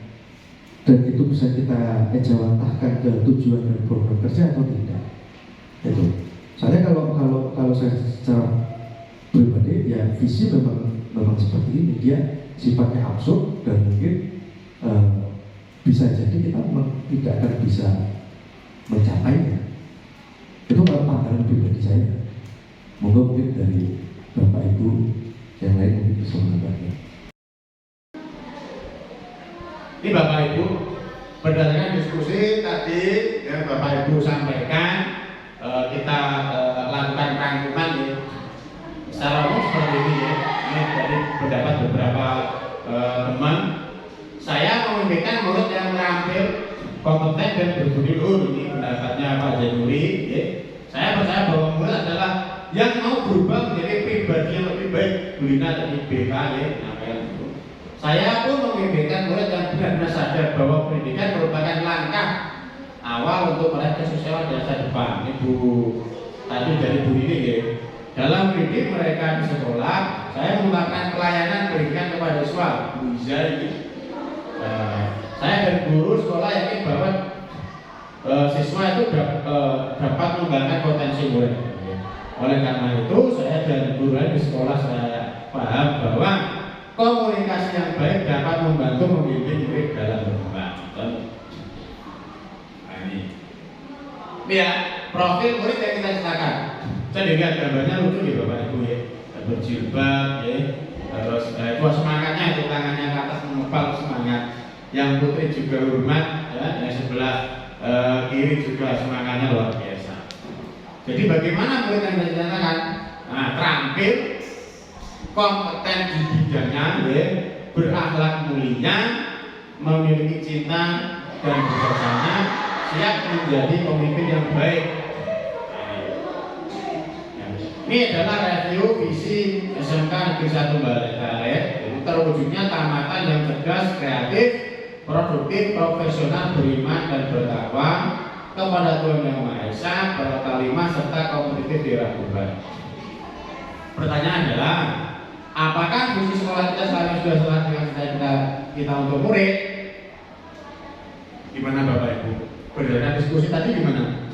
dan itu bisa kita ejawantahkan ke tujuan dan program kerja atau tidak? Itu. Soalnya kalau saya secara pribadi ya visi memang seperti ini, dia sifatnya absurd dan mungkin bisa jadi kita memang tidak akan bisa mencapainya. Itu kalau pandangan pribadi saya. Moga mungkin dari Bapak Ibu yang lain mungkin bisa menambahnya. Ini Bapak Ibu, berdasarkan diskusi tadi yang Bapak Ibu sampaikan, kita lakukan rangkuman ya. Secara umum seperti ini ya. Ini dari pendapat beberapa teman. Saya memimpikan murid yang terampil, kompeten dan berbudi luhur. Ini pendapatnya saya bawa murid adalah yang mau berubah menjadi pribadi yang lebih baik. Bulina dan IBK ya, saya pun membimbingkan murid yang benar-benar sadar bahwa pendidikan merupakan langkah awal untuk meraih kesuksesan di masa depan. Ini Bu tadi dari Bu ini ya. Dalam mendidik mereka di sekolah, saya mengembangkan pelayanan pendidikan kepada siswa. Bu Iza ini, saya dan guru sekolah yakin bahwa siswa itu dapat mengembangkan potensi murid. Oleh karena itu, saya dan guru di sekolah saya paham bahwa komunikasi yang baik dapat membantu membimbing murid dalam berkembang. Nah, ini ya profil murid yang kita ciptakan. Saya lihat gambarnya lucu ya Bapak Ibu ya, berjilbab ya, terus itu semangatnya itu tangannya ke atas mengepal semangat. Yang putri juga hormat ya, yang sebelah kiri juga semangatnya luar biasa. Jadi bagaimana murid yang kita ciptakan? Nah, terampil, kompeten di bidangnya, ya, berakhlak mulia, memiliki cinta dan bijaksana, siap menjadi pemimpin yang baik. Ini adalah review visi SMK Negeri 1 Balet, terwujudnya tamatan yang cerdas, kreatif, produktif, profesional, beriman dan bertakwa kepada Tuhan Yang Maha Esa, berkalimah serta kompetitif diragukan. Pertanyaan adalah, apakah visi sekolah kita sekarang sudah sesuai dengan cita-cita kita untuk murid? Gimana Bapak Ibu? Berdasarkan diskusi tadi gimana?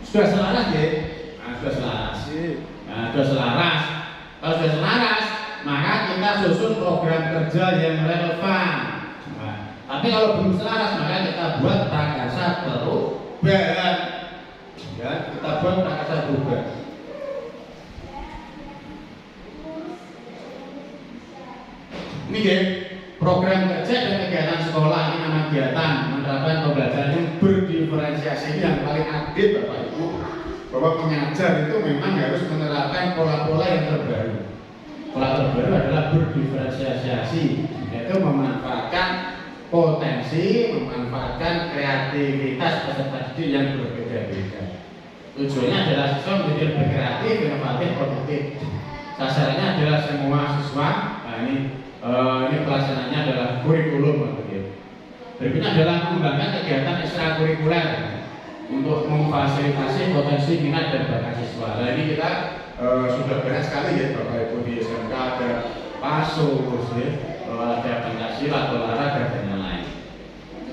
Sudah selaras ya? Nah, sudah selaras. Nah, sudah selaras. Kalau sudah selaras, maka kita susun program kerja yang relevan. Nah, tapi kalau belum selaras, maka kita buat prakarsa perubahan. Ya, kita buat prakarsa perubahan. Ini ya, program kerja dan kegiatan sekolah ini nama kegiatan menerapkan pembelajaran yang berdiferensiasi. Ini yang paling update Bapak Ibu, bahwa pengajar itu memang harus menerapkan pola-pola yang terbaru. Pola terbaru adalah berdiferensiasi, yaitu memanfaatkan potensi, memanfaatkan kreativitas peserta didik yang berbeda-beda. Tujuannya adalah siswa menjadi lebih kreatif, inovatif, produktif. Sasarannya adalah semua siswa. Nah, ini pelaksanaannya adalah kurikulum. Berikutnya adalah mengembangkan kegiatan ekstrakurikuler untuk memfasilitasi potensi minat dan bakat siswa. Nah, ini kita sudah banyak sekali ya Bapak Ibu di SMK, ada PASUS, ya, ada Pancasila, olahraga dan lain-lain.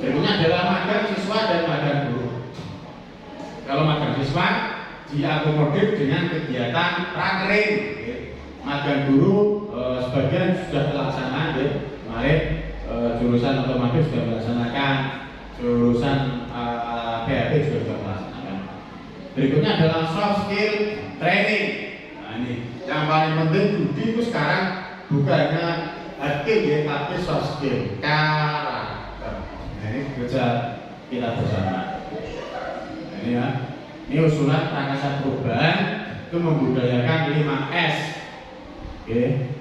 Berikutnya adalah magang siswa dan magang guru. Kalau magang siswa diakomodir dengan kegiatan prakering. Ya. Magang guru sebagian sudah terlaksana ya. Kemarin jurusan otomotif sudah melaksanakan, jurusan PHP juga melaksanakan. Berikutnya adalah soft skill training. Nah, ini yang paling penting Budi itu sekarang bukannya hard skill ya, tapi soft skill, karakter. Nah, ini kerja kita bersama. Nah, ini ya, ini usulan prakarsa perubahan itu membudayakan 5S. Oke,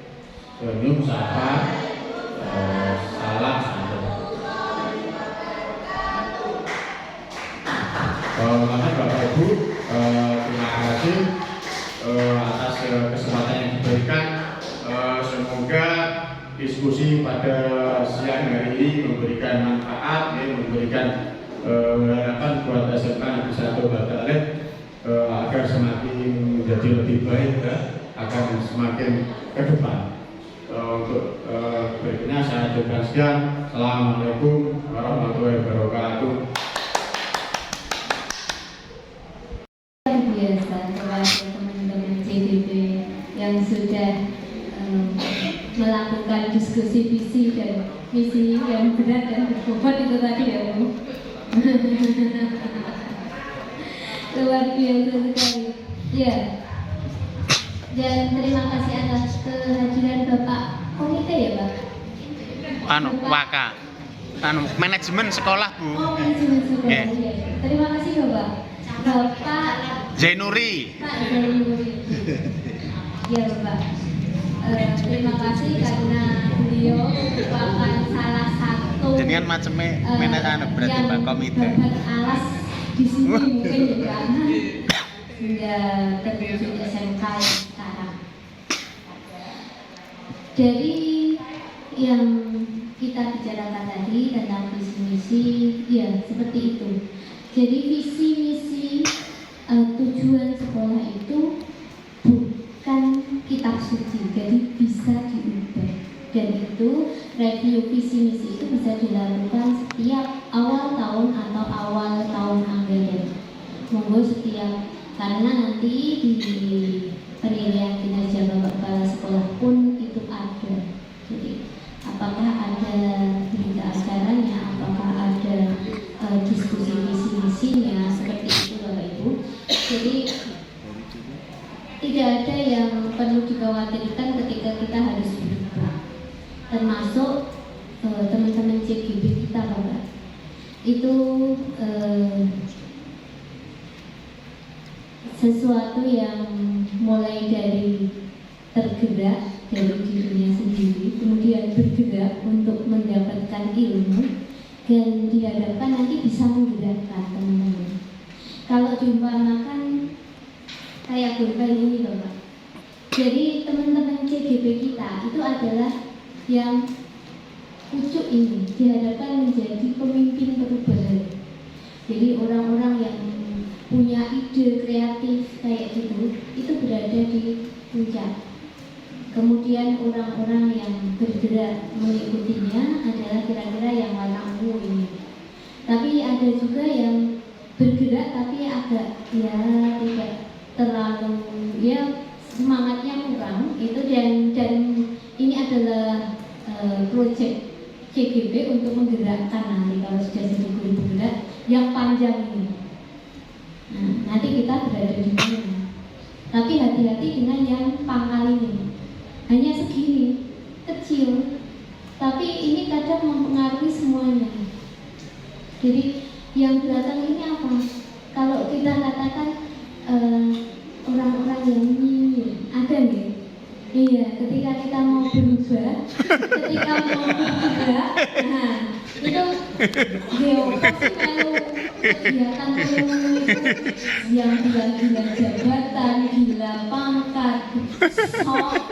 senyum, sapa, salam, santun. Makanya Bapak Ibu, terima kasih atas kesempatan yang diberikan. Semoga diskusi pada siang hari ini memberikan manfaat, ya, memberikan harapan buat SMK Negeri 1 Balet agar semakin menjadi lebih baik, ya, akan semakin ke depan. Untuk berikutnya saya ucapkan sekian. Assalamualaikum warahmatullahi wabarakatuh. Biasa kepada teman-teman CDP yang sudah melakukan diskusi visi dan misi yang berat dan berbobot itu tadi ya Bu. Luar biasa sekali. Ya. Dan terima kasih atas kehadiran Bapak komite ya Pak. Waka. Manajemen sekolah Bu. Oh, manajemen sekolah. Yeah. Ya. Terima kasih Bapak. Bapak Zainuri. Pak Zainuri. Ya Bapak. Terima kasih karena beliau merupakan salah satu Jenengan macamnya manajemen berarti Pak komite. Dapat alas di sini mungkin juga sudah terwujud SMK yang sekarang. Dari yang kita bicarakan tadi tentang visi misi, ya seperti itu. Jadi visi misi tujuan sekolah itu bukan kitab suci, jadi bisa diubah. Dan itu review visi misi itu bisa dilakukan setiap awal tahun atau awal tahun anggaran. Monggo setiap, karena nanti di penilaian kinerja Bapak Kepala Sekolah pun itu ada. Jadi apakah ada berita acaranya, apakah ada diskusi visi misinya, seperti itu Bapak Ibu. Jadi tidak ada yang perlu dikhawatirkan ketika kita harus berubah, termasuk teman-teman CGB kita Bapak. Itu sesuatu yang mulai dari tergerak dari dirinya sendiri, kemudian bergerak untuk mendapatkan ilmu, dan diharapkan nanti bisa menggerakkan teman-teman. Kalau diumpamakan kayak gurban ini Bapak, jadi teman-teman CGB kita itu adalah yang pucuk ini diharapkan menjadi pemimpin perubahan. Jadi orang-orang yang punya ide kreatif kayak gitu itu berada di puncak. Kemudian orang-orang yang bergerak mengikutinya adalah kira-kira yang warna ungu ini. Tapi ada juga yang bergerak tapi agak ya tidak terlalu ya semangatnya kurang itu, dan ini adalah proyek CGB untuk menggerakkan nanti kalau sudah jadi guru bergerak yang panjang ini. Nah, nanti kita berada di mana? Tapi hati-hati dengan yang pangkal ini. Hanya segini, kecil, tapi ini kadang mempengaruhi semuanya. Jadi yang belakang ini apa? Kalau kita katakan orang-orang yang nyinyir, ada nggak? Iya, ketika kita mau berubah, ketika mau bergerak, nah itu dia pasti kalau kegiatan itu yang gila-gila jabatan, gila pangkat,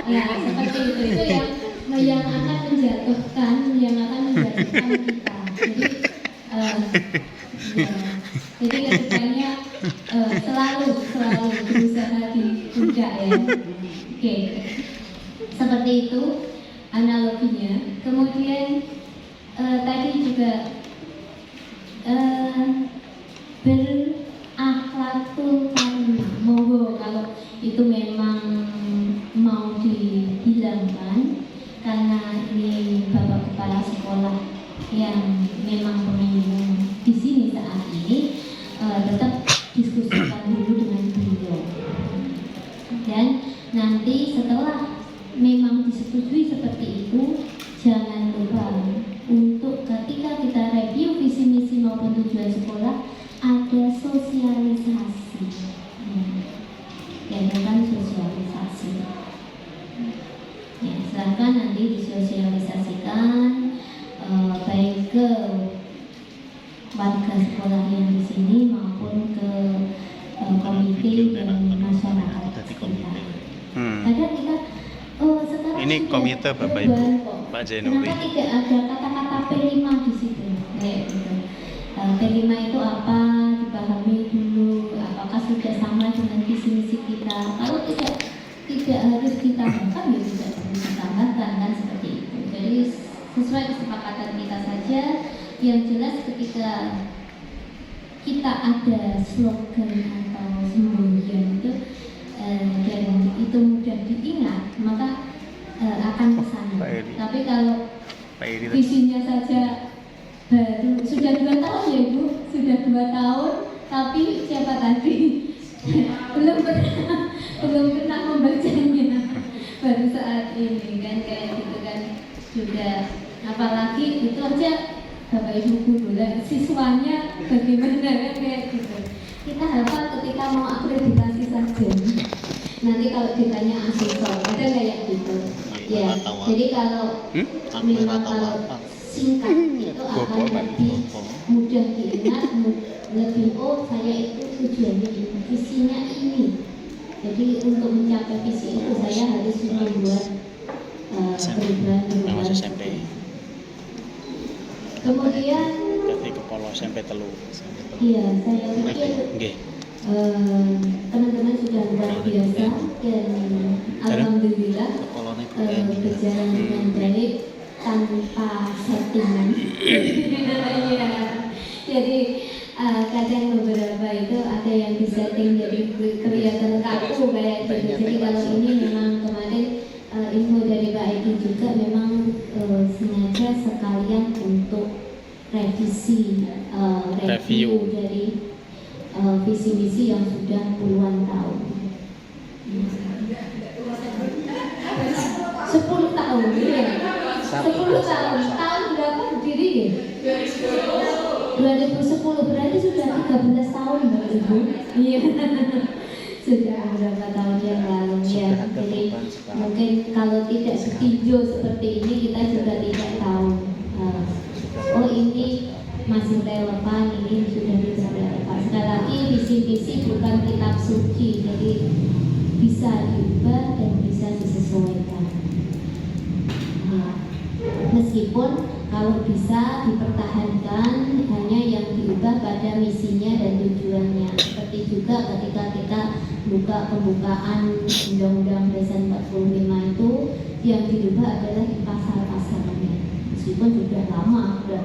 ya seperti itu yang akan menjatuhkan, kita. Jadi kedepannya selalu berusaha di puncak ya. Oke. Seperti itu analoginya. Kemudian tadi juga berakhlakul karimah. Monggo kalau itu memang mau dihilangkan, karena ini Bapak Kepala Sekolah yang memang pemimpin di sini saat ini, tetap diskusikan dulu dengan beliau. Dan nanti setelah memang disetujui seperti itu, jangan lupa untuk ketika kita review visi misi maupun tujuan sekolah ada sosialisasi. Ya, kan sosialisasi. Ya, silahkan nanti disosialisasikan baik ke warga sekolah yang di sini maupun ke komite dan masyarakat kita. Kadang kita sekarang ini komite Bapak Ibu Pak Zainuri. Kenapa tidak ada kata-kata P5 di situ? Gitu. P5 itu apa? Dipahami dulu. Apakah sudah sama dengan visi misi kita? Kalau tidak harus ditambahkan, ya tidak perlu ditambahkan, kan seperti itu. Jadi sesuai kesepakatan kita saja. Yang jelas ketika kita ada slogan atau semboyan itu dan itu mudah diingat, maka akan kesana. Tapi kalau visinya saja baru sudah 2 tahun ya Bu, sudah 2 tahun, tapi siapa tadi belum pernah membacanya, baru saat ini kan kayak gitu kan. Sudah apalagi itu aja Bapak Ibu guru dan siswanya bagaimana kan kayak gitu. Kita hafal ketika mau akreditasi saja. Nanti kalau ditanya asesor ada kayak gitu. Ya, jadi kalau memang kalau singkat itu akan lebih mudah diingat, lebih saya itu tujuannya ini, visinya ini. Jadi untuk mencapai visi itu saya harus membuat perubahan. SMP. Kemudian Jadi kepala SMP telu. iya, saya pikir teman-teman sudah luar biasa dan alhamdulillah berjalan dengan baik tanpa settingan. Jadi kadang beberapa itu ada yang disetting jadi kelihatan kaku kayak gitu. Jadi kalau ini memang kemarin info dari Pak Edi juga memang sengaja sekalian untuk review dari visi misi yang sudah puluhan tahun. 10 tahun ya. 10 tahun. Tahun berapa berdiri ya? 2010 berarti sudah 13 tahun Mbak Ibu. Iya. Sudah beberapa tahun yang lalu ya. Jadi mungkin kalau tidak setuju seperti ini kita juga tidak tahu. Oh ini masih relevan, ini sudah tidak relevan. Sekali lagi visi-visi bukan kitab suci, jadi bisa diubah dan bisa disesuaikan. Meskipun kalau bisa dipertahankan hanya yang diubah pada misinya dan tujuannya. Seperti juga ketika kita buka pembukaan Undang-Undang Dasar 45 itu yang dirubah adalah di pasal-pasalnya. Meskipun sudah lama, sudah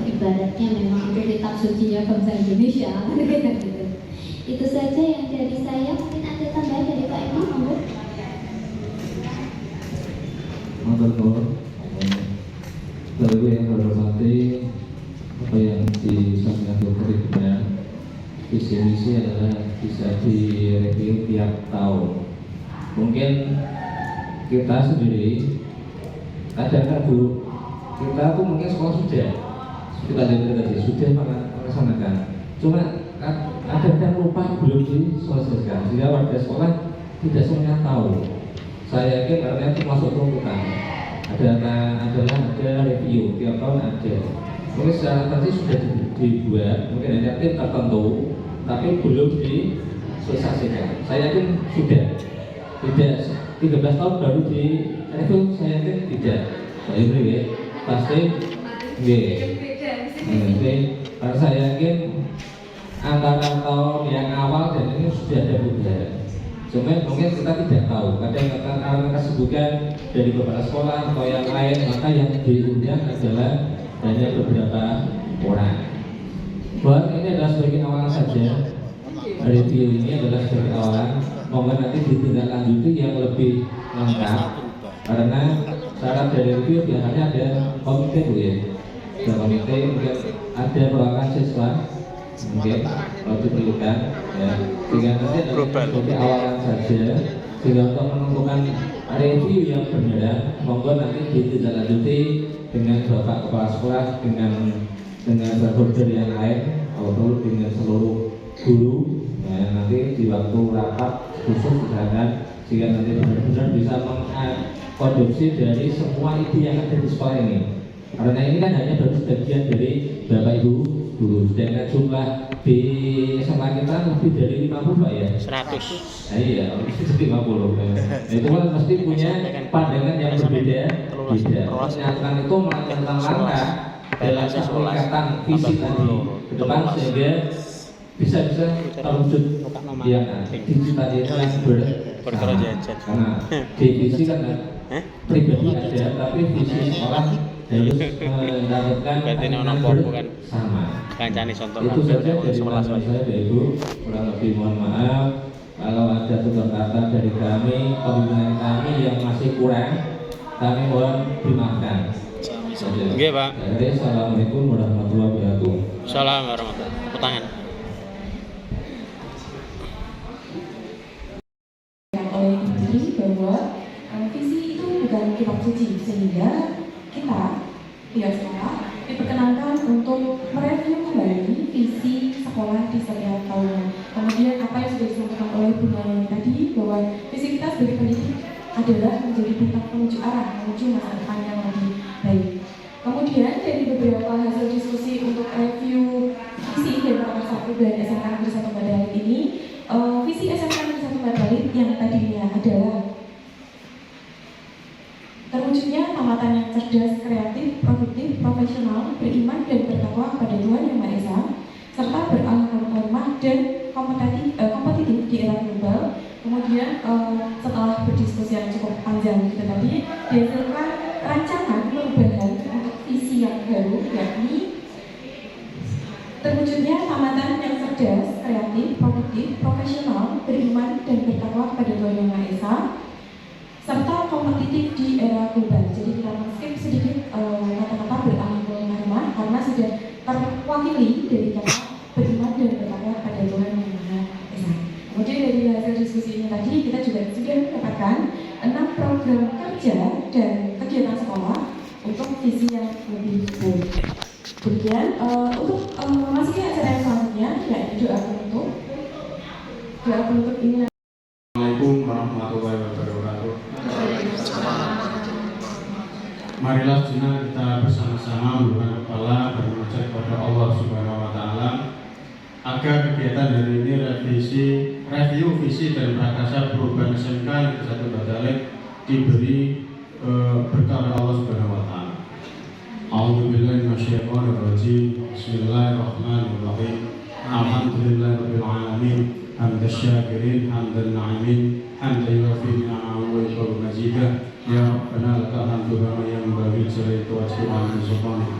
ibaratnya memang itu kitab sucinya bangsa Indonesia. Gitu. Itu saja yang dari saya. Mungkin ada tambahan dari Pak Edi, monggo. Lalu yang hormati apa yang disampaikan Dr. Ibnu, visi misi adalah bisa direview tiap tahun. Mungkin kita sendiri kadang-kadang dulu kita tuh mungkin sekolah sudah kita lihat tadi sudah melaksanakan, cuma kadang-kadang lupa belum diselesaikan sehingga warga sekolah tidak semuanya tahu. Saya yakin karena itu masuk tuntutan adalah ada review tiap tahun ada. Mungkin secara tadi sudah dibuat, mungkin ada tim tertentu, tapi belum diselesaikan. Saya yakin sudah tidak 13 tahun baru di review, saya yakin tidak. Saya beri pasti karena saya yakin antara tahun yang awal dan ini sudah ada perubahan. Cuma mungkin kita tidak tahu, kadang karena kesibukan dari beberapa sekolah atau yang lain, maka yang diundang adalah hanya beberapa orang. Buat ini adalah sebagai awalan saja. Review ini adalah sebagai awalan. Moga nanti ditindaklanjuti yang lebih lengkap. Karena syarat dari review biasanya ada komite Bu ya. Ada komite, mungkin ada perwakilan siswa, mungkin kalau diperlukan ya. Sehingga nanti sebagai awalan saja. Sehingga untuk menentukan review yang benar, monggo nanti ditindaklanjuti dengan Bapak Kepala Sekolah, dengan stakeholder yang lain, kalau perlu dengan seluruh guru. Ya, nanti di waktu rapat khusus misalkan, sehingga nanti benar-benar bisa mengadopsi dari semua ide yang ada di sekolah ini. Karena ini kan hanya baru sebagian dari Bapak Ibu guru, sedangkan jumlah di SMA kita lebih dari 50 Pak ya? 100. Nah, iya, lebih 50. Nah, itu kan mesti punya pandangan yang berbeda. Menyatakan itu melakukan langkah dalam peningkatan visi tadi ke depan sehingga bisa terwujud yang digitalisasi yang bersama. Karena divisi kan pribadi ada, tapi visi sekolah harus mendapatkan bersama. Itu saja dari penjelasan saya dari Ibu. Kurang lebih mohon maaf kalau ada tutur kata dari kami, pembinaan kami yang masih kurang, kami mohon dimaafkan. Oke Pak. Assalamualaikum warahmatullahi wabarakatuh. Assalamualaikum warahmatullahi wabarakatuh. Pertanyaan. Bahwa visi itu bukan kitab suci, sehingga kita pihak sekolah diperkenankan untuk mereview kembali visi sekolah di setiap tahunnya. Kemudian apa yang sudah disampaikan oleh Bu Nayani tadi, bahwa visi kita sebagai pendidik adalah menjadi bintang menuju arah, menuju masa depan yang lebih baik. Kemudian dari beberapa hasil diskusi untuk review visi dan SMK Negeri 1 Badalit ini, visi SMK Negeri 1 Badalit yang tadinya adalah terwujudnya tamatan yang cerdas, kreatif, produktif, profesional, beriman dan bertakwa kepada Tuhan Yang Maha Esa, serta berakhlak ramah dan kompetitif di era global. Kemudian setelah berdiskusi yang cukup panjang gitu tadi, dihasilkan rancangan perubahan untuk visi yang baru, yakni terwujudnya tamatan yang cerdas, kreatif, produktif, profesional, beriman dan bertakwa kepada Tuhan Yang Maha Esa, serta kompetitif di era global. Jadi kita skip sedikit kata-kata berakhlak ramah karena sudah terwakili dari kata beriman dan bertakwa kepada Tuhan Yang Maha Esa. Kemudian dari hasil diskusi ini tadi kita juga sudah mendapatkan 6 program kerja dan kegiatan sekolah untuk visi yang lebih baik. Kemudian untuk memasuki acara yang selanjutnya, yaitu doa penutup ini. Assalamualaikum warahmatullahi wabarakatuh. Marilah sejenak kita bersama-sama menundukkan kepala bermunajat kepada Allah Subhanahu wa Ta'ala agar kegiatan hari ini review visi dan prakarsa perubahan SMK Negeri 1 Badalit diberi berkah oleh Allah Subhanahu wa Ta'ala. A'udzubillahi minasyaitonir rajim. Bismillahirrahmanirrahim. Alhamdulillahirabbil alamin. Hamdan syakirin, hamdan na'imin, hamdan yuwafi ni'amahu wa yushbi'u mazidah. Ya Rabbana lakal hamdu kama yanbaghi li jalali wajhika wa li sultanika.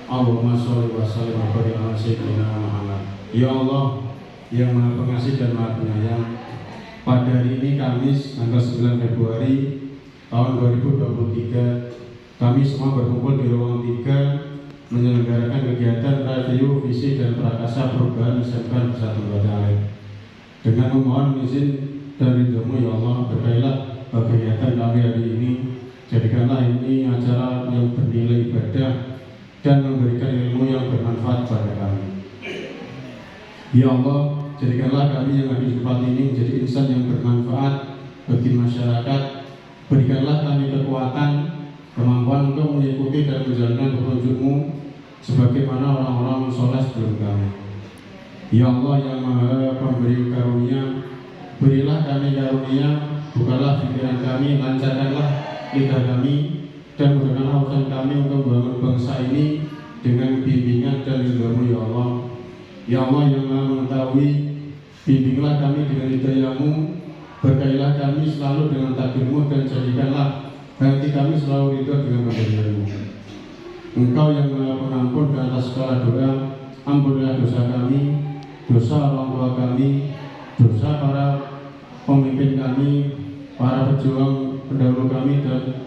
Allahumma shalli wa sallim wa barik ala sayyidina Muhammad. Ya Allah yang Maha Pengasih dan Maha Penyayang, pada hari ini Kamis tanggal 9 Februari tahun 2023 kami semua berkumpul di ruang 3 menyelenggarakan kegiatan review visi dan prakarsa perubahan SMK Negeri 1 Badalit. Dengan memohon izin dan ridho-Mu ya Allah, berkailah kegiatan kami hari ini, jadikanlah ini acara yang bernilai ibadah dan memberikan ilmu yang bermanfaat pada kami. Ya Allah, jadikanlah kami yang ada di tempat ini menjadi insan yang bermanfaat bagi masyarakat. Berikanlah kami kekuatan, kemampuan untuk mengikuti dan menjalankan petunjuk-Mu sebagaimana orang-orang soleh sebelum kami. Ya Allah yang Maha Pemberi karunia, berilah kami karunia, bukalah pikiran kami, lancarkanlah lidah kami, dan mudahkanlah urusan kami untuk membangun bangsa ini dengan bimbingan dan ridho-Mu ya Allah. Ya Allah yang Maha mengetahui, bimbinglah kami dengan hidayah-Mu, berkailah kami selalu dengan takdir-Mu, dan jadikanlah hati kami selalu ridho dengan pemberian-Mu. Engkau yang Maha Pengampun dan atas segala doa, ampunilah dosa kami, dosa orang tua kami, dosa para pemimpin kami, para pejuang pendahulu kami, dan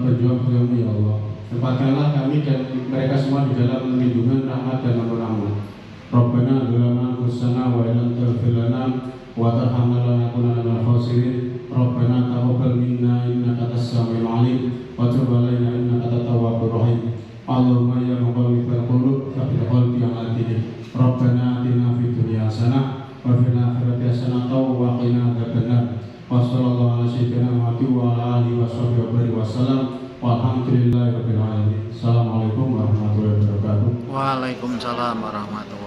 pejuang-pejuang-Mu ya Allah. Tempatkanlah kami dan mereka semua di dalam lindungan rahmat dan ampun-Mu. Rabbana dzlamna anfusana wa illam taghfir lana wa tarhamna lanakunanna minal khasirin. Rabbana taqabbal minna innaka antas samiul alim wa tub 'alaina innaka antat tawwabur rahim. Allahumma ya muqallibal qulub tsabbit qalbi 'ala dinik. Rabbana atina fid dunya hasanah wa fil akhirati hasanah wa qina adzabannar. Wa sallallahu ala sayyidina Muhammad wa ala alihi washabbihi wasallam. Walhamdulillahirabbil alamin. Assalamualaikum warahmatullahi wabarakatuh. Waalaikumsalam warahmatullahi wabarakatuh.